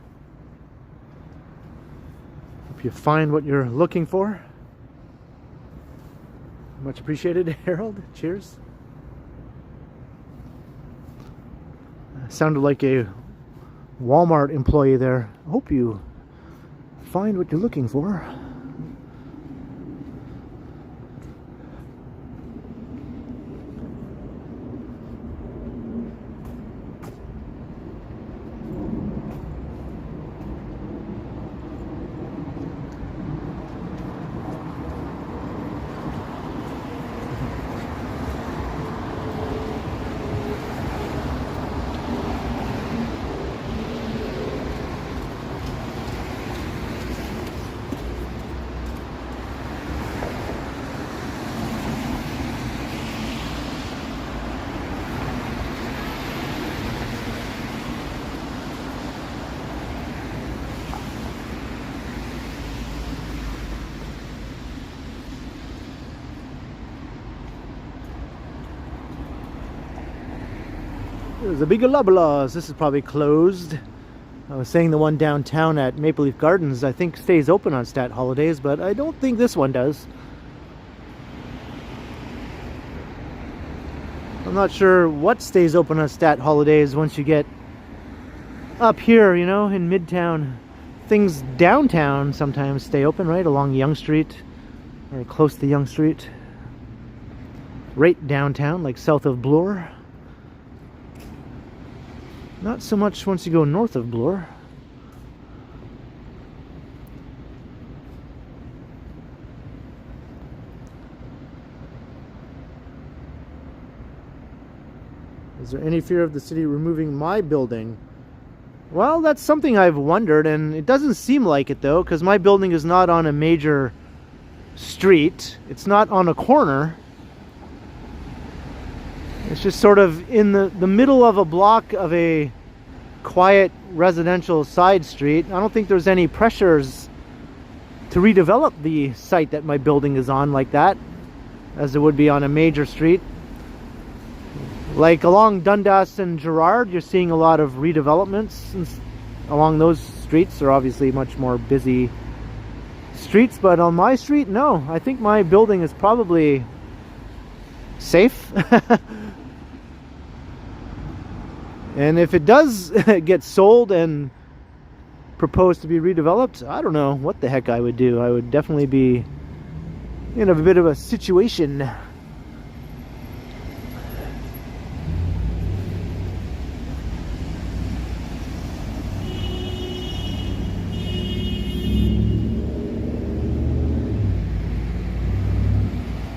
Speaker 1: Hope you find what you're looking for. Much appreciated, Harold. Cheers. Sounded like a Walmart employee there. Hope you find what you're looking for. There's a big Loblaws. This is probably closed. I was saying the one downtown at Maple Leaf Gardens, I think, stays open on stat holidays, but I don't think this one does. I'm not sure what stays open on stat holidays once you get up here, you know, in Midtown. Things downtown sometimes stay open, right? Along Yonge Street, or close to Yonge Street. Right downtown, like south of Bloor. Not so much once you go north of Bloor. Is there any fear of the city removing my building? Well, that's something I've wondered, and it doesn't seem like it though, because my building is not on a major street. It's not on a corner. It's just sort of in the middle of a block of a quiet residential side street. I don't think there's any pressures to redevelop the site that my building is on like that, as it would be on a major street. Like along Dundas and Gerrard, you're seeing a lot of redevelopments along those streets. They're obviously much more busy streets, but on my street, no. I think my building is probably safe. And if it does get sold and proposed to be redeveloped, I don't know what the heck I would do. I would definitely be in a bit of a situation.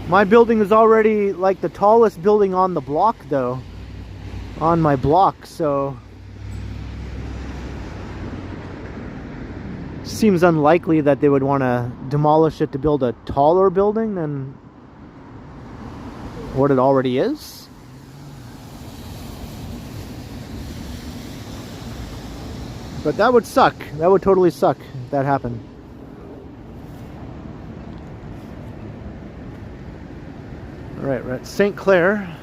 Speaker 1: My building is already like the tallest building on the block though, on my block, so seems unlikely that they would want to demolish it to build a taller building than what it already is. But that would suck. That would totally suck if that happened. Alright, we're at St. Clair.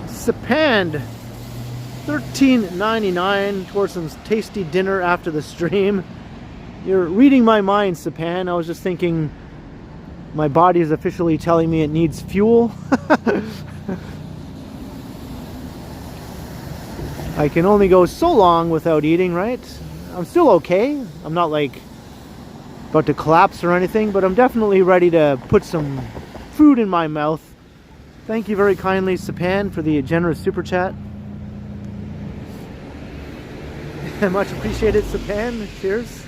Speaker 1: Sapand, $13.99 towards some tasty dinner after the stream. You're reading my mind, Sapand. I was just thinking my body is officially telling me it needs fuel. I can only go so long without eating, right? I'm still okay. I'm not like about to collapse or anything, but I'm definitely ready to put some food in my mouth. Thank you very kindly, Sapan, for the generous super chat. Much appreciated, Sapan. Cheers.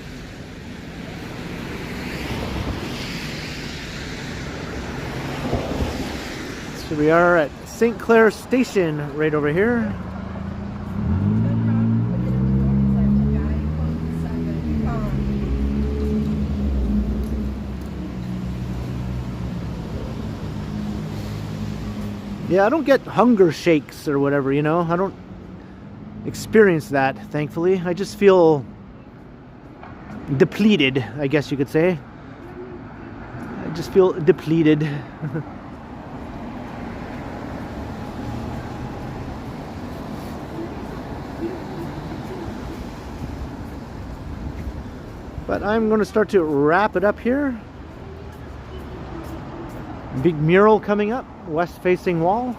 Speaker 1: So we are at St. Clair Station right over here. Yeah, I don't get hunger shakes or whatever, you know. I don't experience that, thankfully. I just feel depleted, I guess you could say. I just feel depleted. But I'm going to start to wrap it up here. Big mural coming up, west facing wall.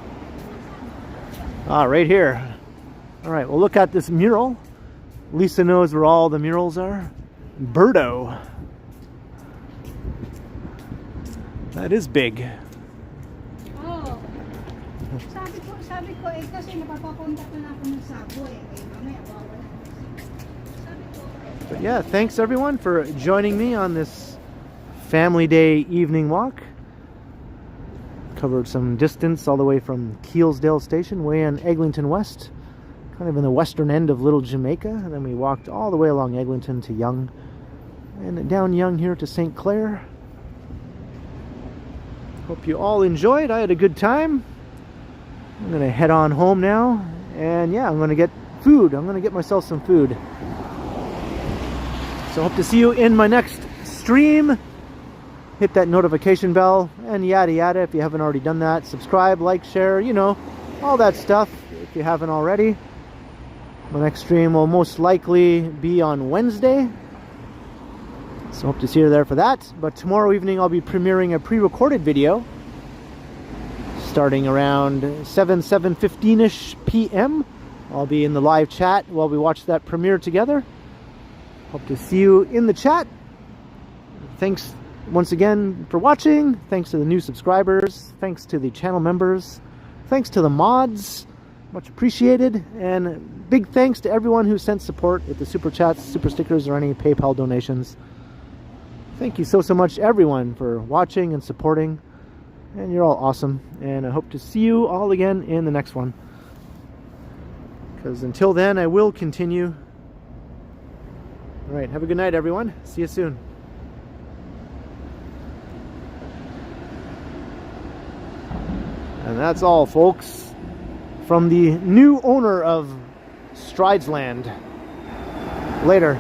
Speaker 1: Right here. Alright, we'll look at this mural. Lisa knows where all the murals are. Birdo. That is big.
Speaker 3: Oh. Sabi ko kasi napapapunta ko na ako ng Sabo mamaya wawala.
Speaker 1: But yeah, thanks everyone for joining me on this family day evening walk. Covered some distance all the way from Kelsdale Station, way in Eglinton West, kind of in the western end of Little Jamaica, and then we walked all the way along Eglinton to Yonge, and down Yonge here to St. Clair. Hope you all enjoyed. I had a good time. I'm gonna head on home now, and yeah, I'm gonna get food. I'm gonna get myself some food. So hope to see you in my next stream. Hit that notification bell and yada yada if you haven't already done that. Subscribe, like, share, you know, all that stuff if you haven't already. My next stream will most likely be on Wednesday, so hope to see you there for that. But tomorrow evening I'll be premiering a pre-recorded video starting around 7:15ish p.m. I'll be in the live chat while we watch that premiere together. Hope to see you in the chat. Thanks once again for watching. Thanks to the new subscribers. Thanks to the channel members. Thanks to the mods. Much appreciated, and big thanks to everyone who sent support with the Super Chats, Super Stickers, or any PayPal donations. Thank you so much, everyone, for watching and supporting, and you're all awesome, and I hope to see you all again in the next one. Because until then, I will continue. Alright, have a good night, everyone. See you soon. And that's all, folks, from the new owner of Stridesland. Later.